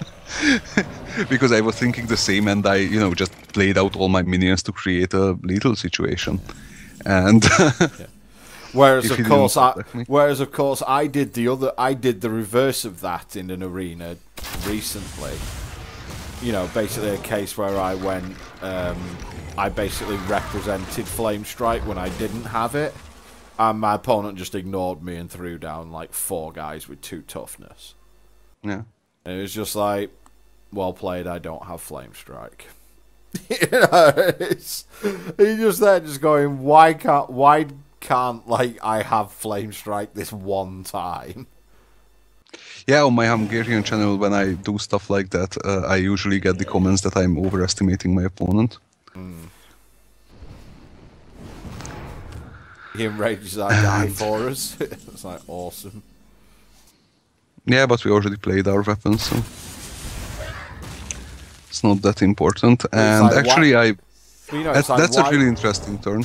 Because I was thinking the same, and I, just played out all my minions to create a lethal situation, and Whereas If of he course, didn't contact me. I did the reverse of that in an arena recently. You know, basically a case where I went, I basically represented Flame Strike when I didn't have it, and my opponent just ignored me and threw down like 4 guys with 2 toughness. yeah. And it was just like, well played, I don't have Flame Strike. You know, he's just there just going, why can't like I have Flame Strike this one time? Yeah, on my Hungarian channel, when I do stuff like that, I usually get the comments that I'm overestimating my opponent. He enrages that guy for us. It's like awesome. Yeah, but we already played our weapons, so it's not that important. And like, actually, You know, it's like, that's a why, really interesting turn.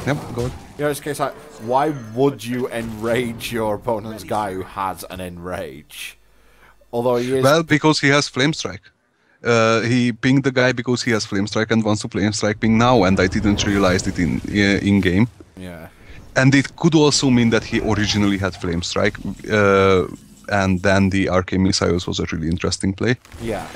Yep, go ahead. you know, it's a case like, why would you enrage your opponent's guy who has an enrage? Although he is... Well, because he has Flame Strike. He pinged the guy because he has Flame Strike and wants to Flame Strike ping now, and I didn't realize it in game. yeah. And it could also mean that he originally had Flame Strike, and then the Arcane Missiles was a really interesting play. Yeah.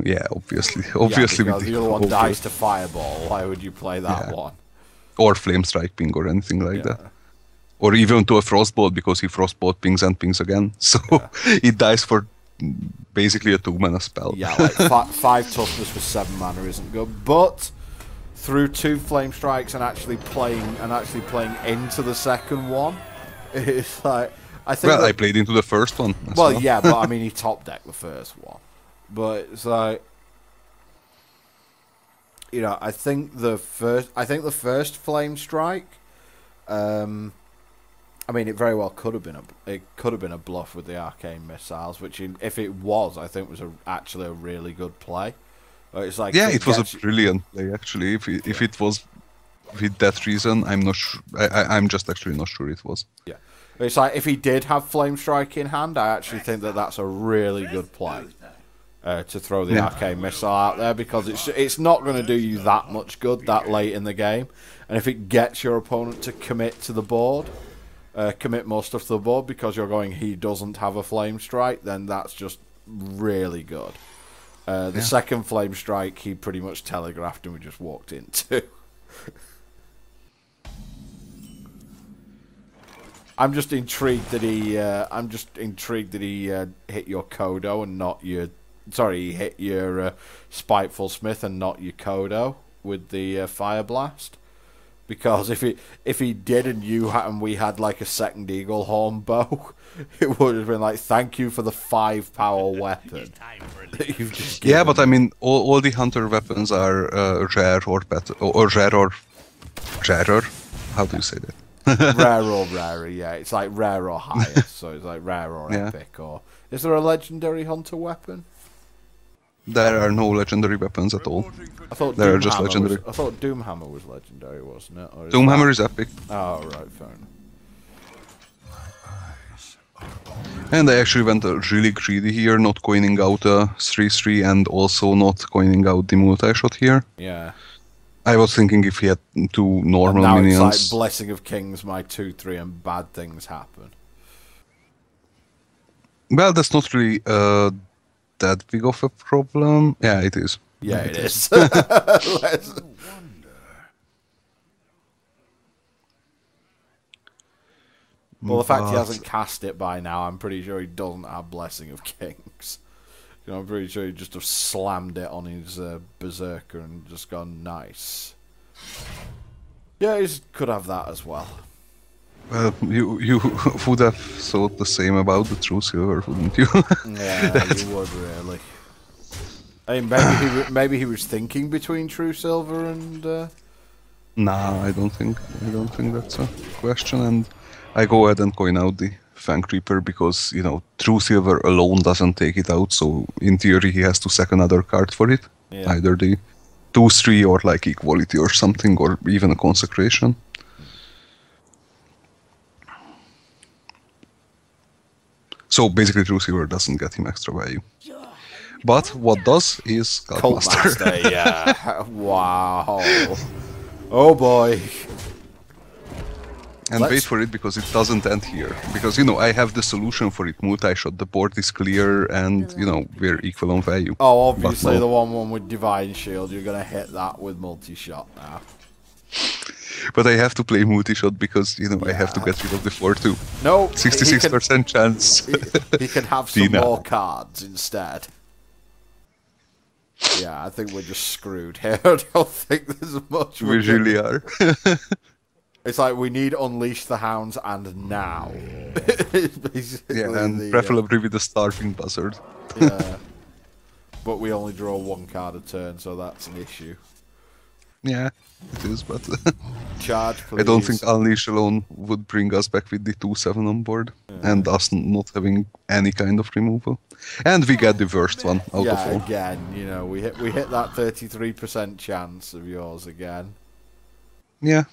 Yeah, obviously Because we the did other one over- dies to Fireball. Why would you play that Yeah. one? or Flame Strike ping or anything like Yeah. that. Or even to a Frostbolt, because he Frostbolt pings and pings again. So it dies for basically a 2-mana spell. Yeah, like 5 toughness for 7 mana isn't good, but through 2 Flame Strikes and actually playing into the second one, it's like I think. Well, that, I played into the first one. as well, yeah, but I mean he top decked the first one, but it's like, you know, I think the first Flame Strike, I mean, it very well could have been a bluff with the arcane missiles, which if it was, I think was actually a really good play. It's like, yeah, it was a brilliant play actually. If it was with that reason, I'm not sure. I'm just actually not sure it was. Yeah, it's like if he did have Flame Strike in hand, I actually think that that's a really good play to throw the arcane missile out there, because it's not going to do you that much good that late in the game, and if it gets your opponent to commit to the board. Commit more stuff to the board because you're going, he doesn't have a Flame Strike, then that's just really good. The second Flame Strike he pretty much telegraphed and we just walked into. I'm just intrigued that he hit your Kodo and not your... Sorry, he hit your Spiteful Smith and not your Kodo with the Fire Blast. Because if he did and we had like a second Eagle Horn bow, it would have been like, thank you for the 5-power weapon that you've just given. Yeah, but I mean, all the hunter weapons are rare or better, or rare or rarer. How do you say that? Rare or rarer, yeah. It's like rare or higher, so it's like rare or epic. Or is there a legendary hunter weapon? There are no legendary weapons at all. I thought There are just Doomhammer legendary. I thought Doomhammer was legendary, wasn't it? Or Doomhammer is epic. Oh, right, fair enough. And I actually went really greedy here, not coining out a 3/3 and also not coining out the multi-shot here. Yeah. I was thinking if he had 2 normal Now minions. it's like Blessing of Kings, my 2/3, and bad things happen. Well, that's not really that big of a problem. Yeah, it is. Yeah, it is. Well, the fact he hasn't cast it by now, I'm pretty sure he doesn't have Blessing of Kings. You know, I'm pretty sure he just have slammed it on his Berserker and just gone, nice. Yeah, he could have that as well. Well, you would have thought the same about the True Silver, wouldn't you? Yeah, you would really. I mean, maybe he was thinking between True Silver and. Nah, I don't think that's a question, and I go ahead and coin out the Fang Reaper because, you know, True Silver alone doesn't take it out, so in theory he has to sack another card for it. Yeah. Either the 2/3 or like Equality or something, or even a Consecration. So basically True Silver doesn't get him extra value. But what does is Cult Master. Yeah. Wow. Oh boy. And wait for it, because it doesn't end here. Because, you know, I have the solution for it. Multi-shot, the board is clear, and, you know, we're equal on value. Oh, obviously no. the one with Divine Shield, you're going to hit that with multi-shot now. But I have to play multi-shot because, you know, I have to get rid of the 4-2. No, 66% chance. He can have some more cards instead. Yeah, I think we're just screwed here. I don't think there's much We really are. It's like we need Unleash the Hounds and now. Yeah, and preferably with the Starving Buzzard. Yeah. But we only draw one card a turn, so that's an issue. Yeah, it is, but Charge, please. I don't think Unleash alone would bring us back with the 2/7 on board, and us not having any kind of removal. And we get the worst one out of all. Again, you know, we hit that 33% chance of yours again. Yeah,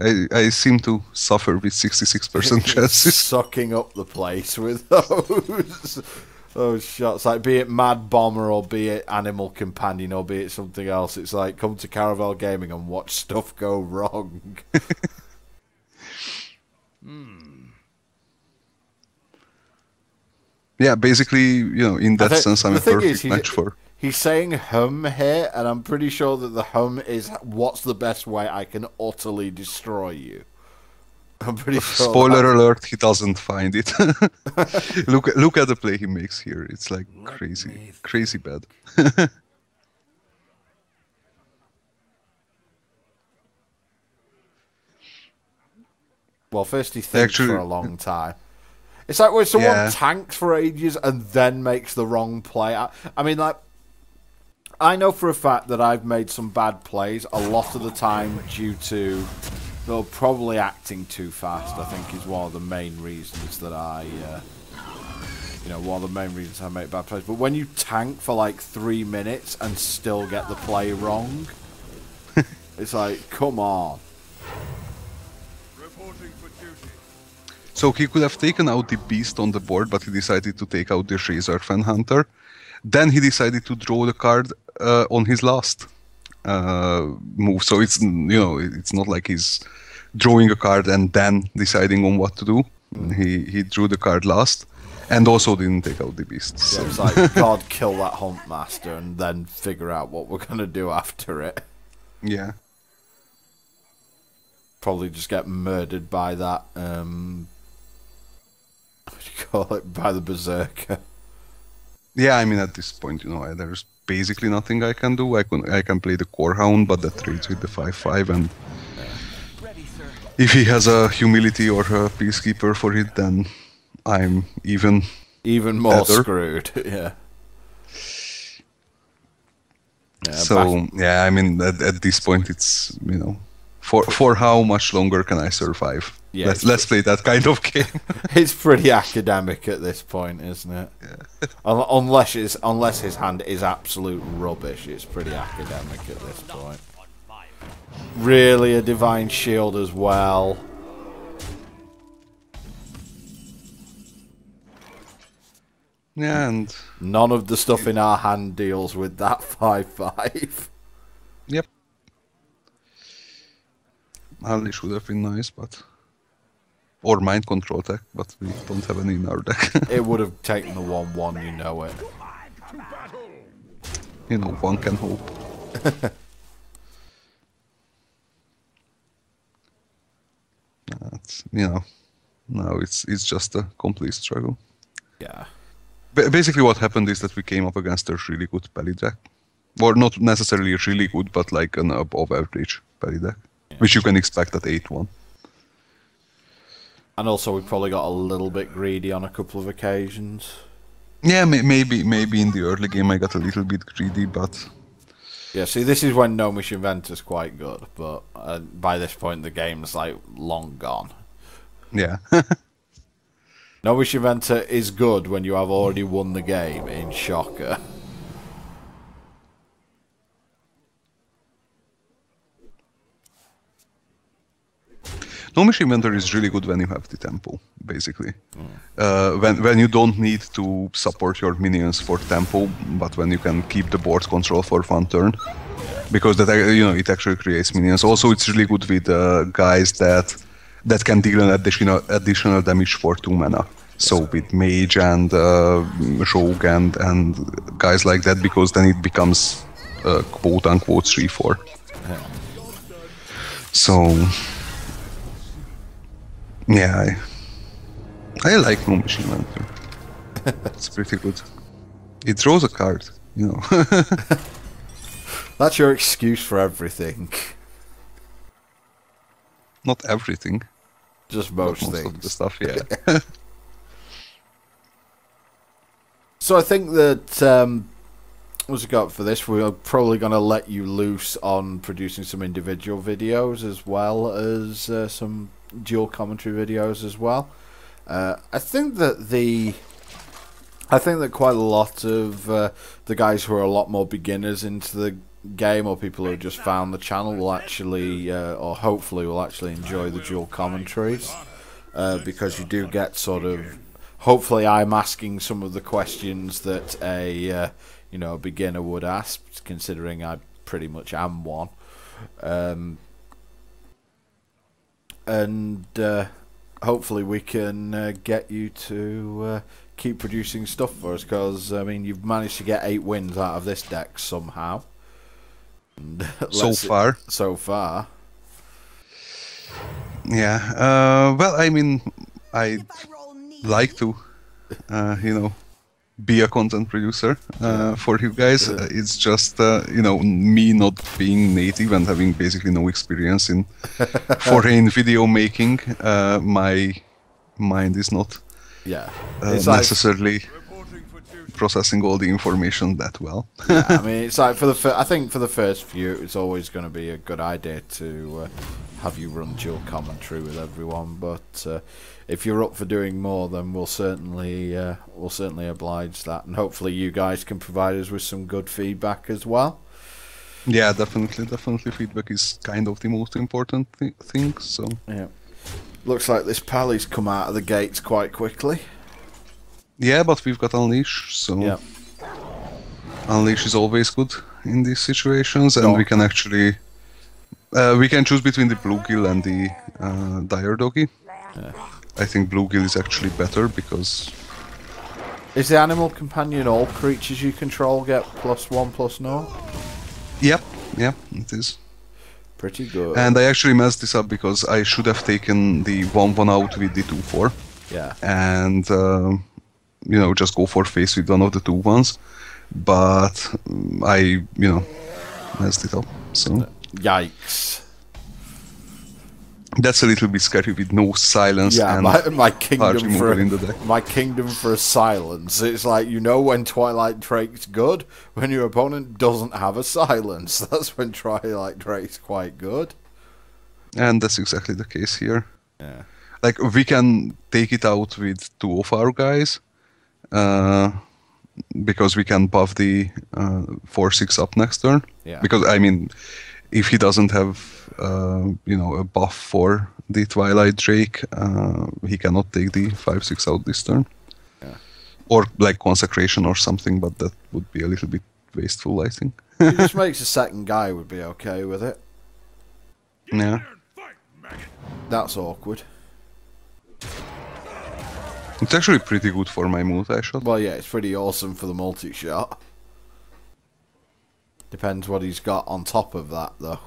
I seem to suffer with 66% chances. Sucking up the place with those shots, like be it Mad Bomber or be it Animal Companion or be it something else. It's like come to Caravel Gaming and watch stuff go wrong. Yeah, basically, you know, in that sense, I'm a perfect match for. He's saying hum here, and I'm pretty sure that the hum is what's the best way I can utterly destroy you. I'm pretty sure. Spoiler alert, he doesn't find it. Look at the play he makes here. It's like crazy bad. Well, first he thinks for a long time. It's like when someone tanks for ages and then makes the wrong play. I mean, like, I know for a fact that I've made some bad plays a lot of the time due to, well, probably acting too fast. I think is one of the main reasons that one of the main reasons I make bad plays. But when you tank for like 3 minutes and still get the play wrong, it's like, come on. So he could have taken out the beast on the board, but he decided to take out the Razor Fan Hunter. Then he decided to draw the card on his last move. So it's, you know, it's not like he's drawing a card and then deciding on what to do. He drew the card last, and also didn't take out the beast. So. Yeah, it's like, God, kill that Hunt Master and then figure out what we're gonna do after it. Yeah. Probably just get murdered by that. What do you call it? By the Berserker. Yeah, I mean, at this point, you know, there's basically nothing I can do. I can play the Core Hound, but that trades with the 5/5, and if he has a Humility or a Peacekeeper for it, then I'm even more better. screwed. Yeah. So yeah, I mean, at this point, it's, you know, for how much longer can I survive? Yeah, let's play that kind of game. It's pretty academic at this point, isn't it? Yeah. Unless his hand is absolute rubbish, it's pretty academic at this point. Really, a Divine Shield as well. Yeah, and none of the stuff in our hand deals with that 5/5. Yep. Unleash would have been nice, but... Or Mind Control tech, but we don't have any in our deck. It would have taken the 1/1, you know it. You know, one can hope. You know, no, it's just a complete struggle. Yeah. Basically what happened is that we came up against a really good Pally deck. Or not necessarily really good, but like an above average Pally deck. Yeah. Which you can expect at 8-1. And also we probably got a little bit greedy on a couple of occasions. Yeah, maybe in the early game I got a little bit greedy, but Yeah, see, this is when Gnomish Inventor's quite good, but by this point the game's like long gone. yeah. Gnomish Inventor is good when you have already won the game in Shocker. Gnomish Inventor is really good when you have the tempo, basically. When you don't need to support your minions for tempo, but when you can keep the board control for one turn, because that it actually creates minions. Also, it's really good with guys that can deal an additional damage for 2 mana. So with mage and rogue and guys like that, because then it becomes quote unquote 3/4. So. Yeah, I like Gnomish Inventor. It's pretty good. It draws a card, you know. That's your excuse for everything. Not everything. Just but most most things. of the stuff, yeah. So I think that what's it got for this? We're probably going to let you loose on producing some individual videos as well as some dual commentary videos as well. I think that quite a lot of the guys who are a lot more beginners into the game, or people who just found the channel, will actually, or hopefully will actually enjoy the dual commentaries, because you do get sort of, hopefully I'm asking some of the questions that a beginner would ask, considering I pretty much am one. And hopefully we can get you to keep producing stuff for us, because I mean you've managed to get 8 wins out of this deck somehow. And so far. Yeah. Well, I mean, I'd like to, be a content producer for you guys. It's just me not being native and having basically no experience in foreign video making. My mind is not necessarily processing all the information that well. Yeah, I mean, it's like I think for the first few, it's always going to be a good idea to have you run dual commentary with everyone. But if you're up for doing more, then we'll certainly oblige that, and hopefully you guys can provide us with some good feedback as well. Yeah, definitely. Feedback is kind of the most important thing. So yeah, looks like this pally's come out of the gates quite quickly. Yeah, but we've got Unleash, so yeah. Unleash is always good in these situations, and we can actually we can choose between the Bluegill and the Dire Doggy. Yeah. I think Bluegill is actually better because... Is the animal companion all creatures you control get +1/+0? Yep, it is. Pretty good. And I actually messed this up because I should have taken the 1/1 out with the 2/4. Yeah. And just go for face with one of the 2/1s. But I messed it up. So yikes. That's a little bit scary with no silence. Yeah, and my kingdom in the deck. My kingdom for a silence. It's like, when Twilight Drake's good, when your opponent doesn't have a silence. That's when Twilight Drake's quite good. And that's exactly the case here. Yeah. Like, we can take it out with 2 of our guys, because we can buff the 4/6 up next turn. Yeah. Because I mean, if he doesn't have a buff for the Twilight Drake, he cannot take the 5/6 out this turn. Yeah. Or like Consecration or something, but that would be a little bit wasteful, I think. It just makes a second guy would be okay with it. Yeah. That's awkward. It's actually pretty good for my multi-shot. Well, yeah, it's pretty awesome for the multi-shot. Depends what he's got on top of that, though.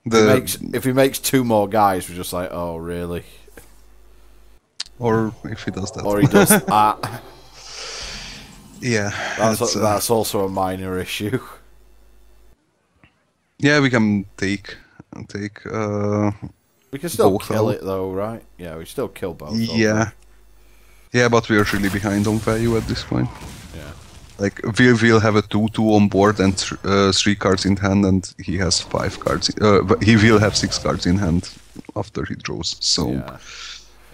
If he makes 2 more guys, we're just like, oh, really? Or if he does that. Or he does that. Yeah. That's also a minor issue. Yeah, we can take. We can still both kill out. it, though, right? Yeah, we still kill both. Yeah. Yeah, but we are really behind on value at this point. Yeah. Like, we'll have a 2/2 on board and 3 cards in hand, and he has 5 cards. But he will have 6 cards in hand after he draws. So Yeah.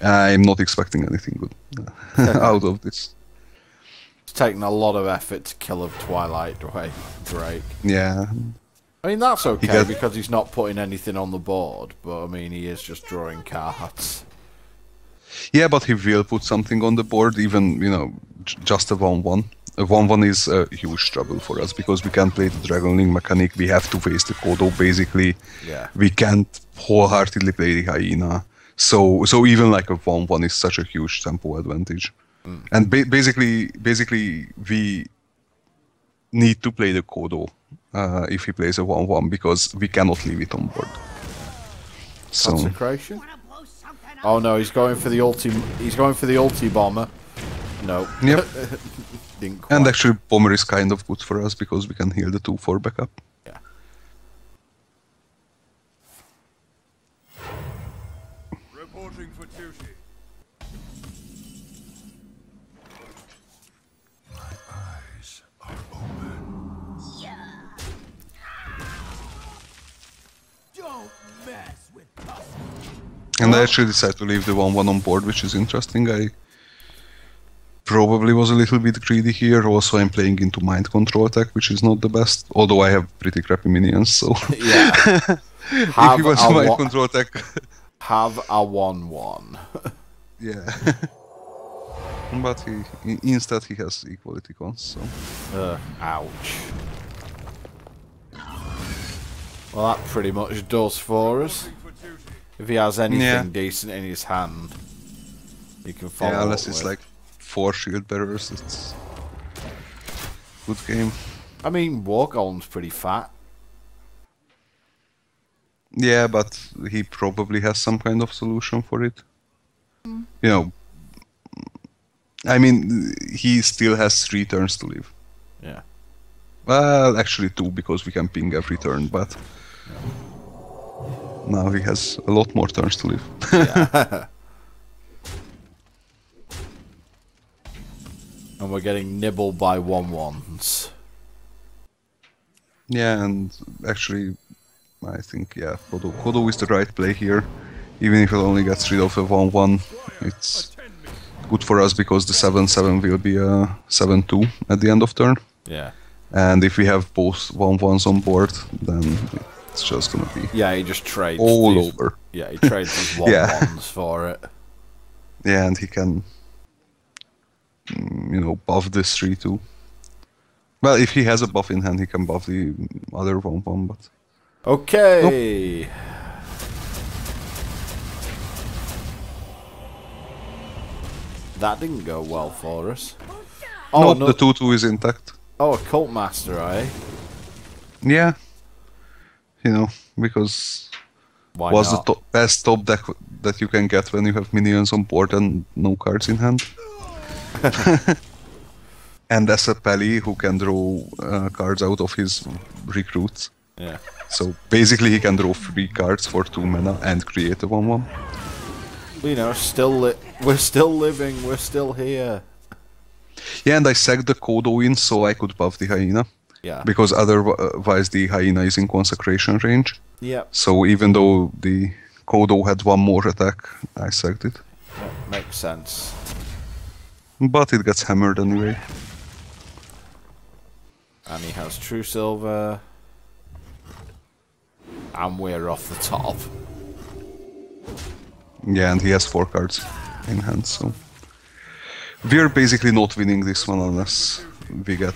I'm not expecting anything good out of this. It's taken a lot of effort to kill a Twilight Drake. Yeah. I mean, that's okay got- because he's not putting anything on the board, but I mean, he is just drawing cards. Yeah, but he will put something on the board, even, just a 1/1. A 1/1 is a huge trouble for us because we can't play the Dragon Link mechanic. We have to face the Kodo, basically. Yeah. We can't wholeheartedly play the Hyena. So even like a 1/1 is such a huge tempo advantage. And basically, we need to play the Kodo if he plays a 1/1 because we cannot leave it on board. So Consecration? Oh no, he's going for the ulti bomber. No. Yep. Didn't quite. And actually, Bomber is kind of good for us because we can heal the 2/4 backup. Yeah. Reporting for duty. My eyes are open. Don't mess with us. And I actually decided to leave the 1/1 on board, which is interesting. I probably was a little bit greedy here. Also, I'm playing into mind control attack, which is not the best. Although I have pretty crappy minions, so Yeah. if he was mind control attack, Have a 1/1. yeah. But instead he has equality cons. So Ouch. Well, that pretty much does for us. For duty. If he has anything Yeah. decent in his hand, he can follow yeah, unless up it's with. like 4 shield bearers, it's good game. I mean, War Golem's pretty fat. Yeah, but he probably has some kind of solution for it. I mean, he still has 3 turns to live. Yeah. Well, actually 2 because we can ping every turn, but now he has a lot more turns to live. And we're getting nibbled by 1/1s. Yeah, and actually, I think, yeah, Kodo is the right play here. Even if it only gets rid of a 1/1, it's good for us because the 7/7 will be a 7/2 at the end of turn. Yeah. And if we have both 1/1s on board, then it's just gonna be Yeah, he just trades all these, over. Yeah, he trades his 1/1s Yeah. for it. Yeah, and he can, buff this 3/2. Well, if he has a buff in hand, he can buff the other 1/1, but... Okay. That didn't go well for us. Oh, no, the 2/2 is intact. Oh, a cult master, eh? Yeah. Because Why was not? the best top deck that you can get when you have minions on board and no cards in hand. And as a Pally who can draw cards out of his recruits. Yeah. So basically he can draw 3 cards for 2 mana and create a 1/1. We're still living. We're still here. Yeah, and I sacked the Kodo in so I could buff the Hyena. Yeah. Because otherwise the Hyena is in consecration range. Yep. So even though the Kodo had 1 more attack, I sacked it. Yep. Makes sense. But it gets hammered anyway. And he has True Silver. And we're off the top. Yeah, and he has 4 cards in hand, so... We're basically not winning this one unless we get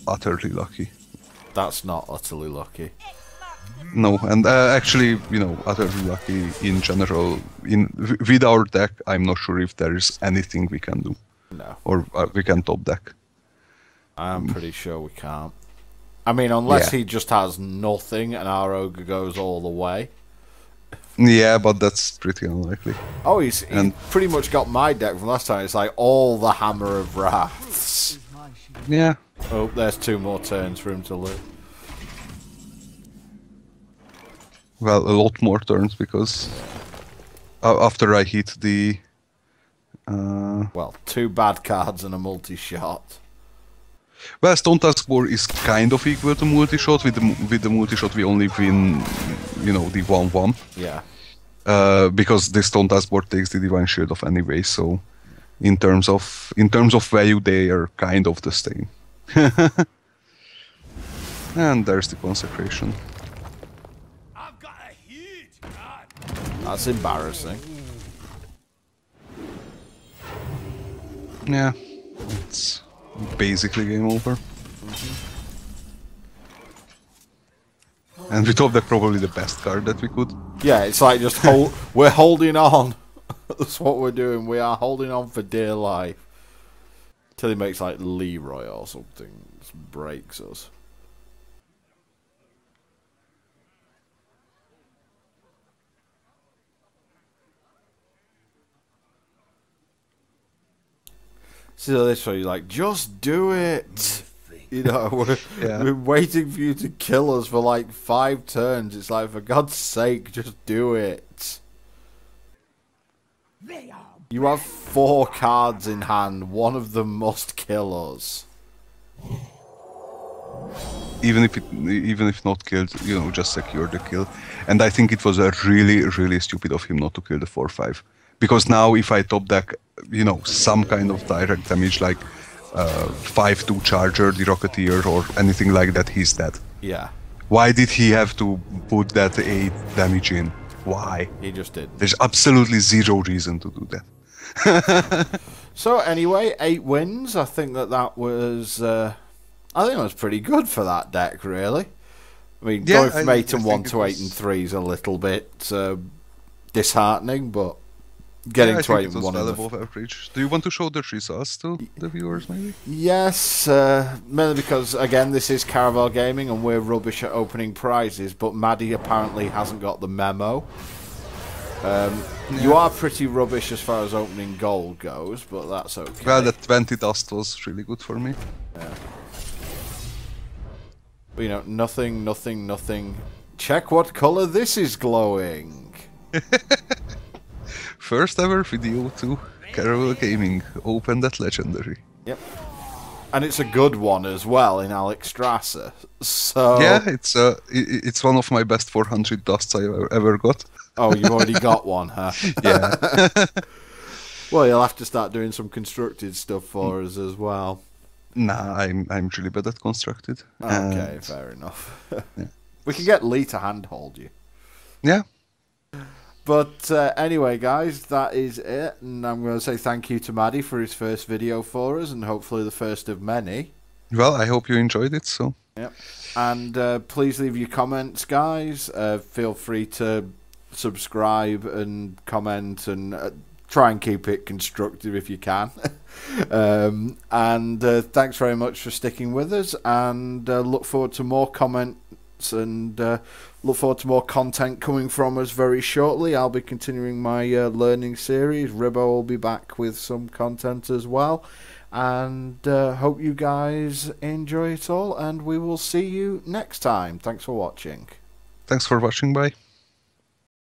utterly lucky. That's not utterly lucky. No, and actually, utterly lucky in general. With our deck, I'm not sure if there is anything we can do. No. Or we can top deck. I'm pretty sure we can't. I mean, unless Yeah. he just has nothing and our ogre goes all the way. Yeah, but that's pretty unlikely. Oh, he's And- pretty much got my deck from last time. It's like all the Hammer of Wraths. Yeah. Oh, there's 2 more turns for him to live. Well, a lot more turns because after I hit the Well, 2 bad cards and a multi-shot. Well, Stone Task War is kind of equal to multi-shot. With the multi-shot, we only win, the 1/1. Yeah. Because the Stone Task War takes the Divine Shield off anyway. So, in terms of value, they are kind of the same. And there's the Consecration. I've got a huge card. That's embarrassing. Yeah, it's basically game over. And we top deck probably the best card that we could. Yeah, it's like just we're holding on. That's what we're doing. We are holding on for dear life. Till he makes like Leroy or something. Just breaks us. So this way, you're like, just do it. We're waiting for you to kill us for like 5 turns. It's like, for God's sake, just do it. You have 4 cards in hand. One of them must kill us. Even if not killed, just secure the kill. And I think it was a really, really stupid of him not to kill the 4/5. Because now if I top deck, some kind of direct damage like 5/2 Charger, the Rocketeer, or anything like that, he's dead. Yeah. Why did he have to put that 8 damage in? Why? He just did. There's absolutely zero reason to do that. So anyway, 8 wins. I think that was pretty good for that deck, really. I mean, going from 8 and 1 to 8 and 3 is a little bit disheartening, but getting to 8 and 1 well above average. Do you want to show the results to the viewers, maybe? Yes, mainly because, again, this is Caravel Gaming and we're rubbish at opening prizes, but Maddy apparently hasn't got the memo. You are pretty rubbish as far as opening gold goes, but that's okay. Well, that 20 dust was really good for me. Yeah. But, nothing. Check what color this is glowing. First ever video to Caravel Gaming. Open that legendary. Yep. And it's a good one as well in Alex Strasser. So yeah, it's one of my best 400 dusts I ever got. Oh, you've already got one, huh? Yeah. Well, you'll have to start doing some constructed stuff for us as well. Nah, I'm really bad at constructed. Okay, fair enough. Yeah. We can get Lee to handhold you. Yeah. But anyway, guys, that is it. And I'm going to say thank you to Maddy for his first video for us, and hopefully the first of many. Well, I hope you enjoyed it. So. Yep. And please leave your comments, guys. Feel free to subscribe and comment and try and keep it constructive if you can. And thanks very much for sticking with us. And look forward to more comments and look forward to more content coming from us very shortly. I'll be continuing my learning series. Ribbo will be back with some content as well. And hope you guys enjoy it all. And we will see you next time. Thanks for watching. Thanks for watching. Bye.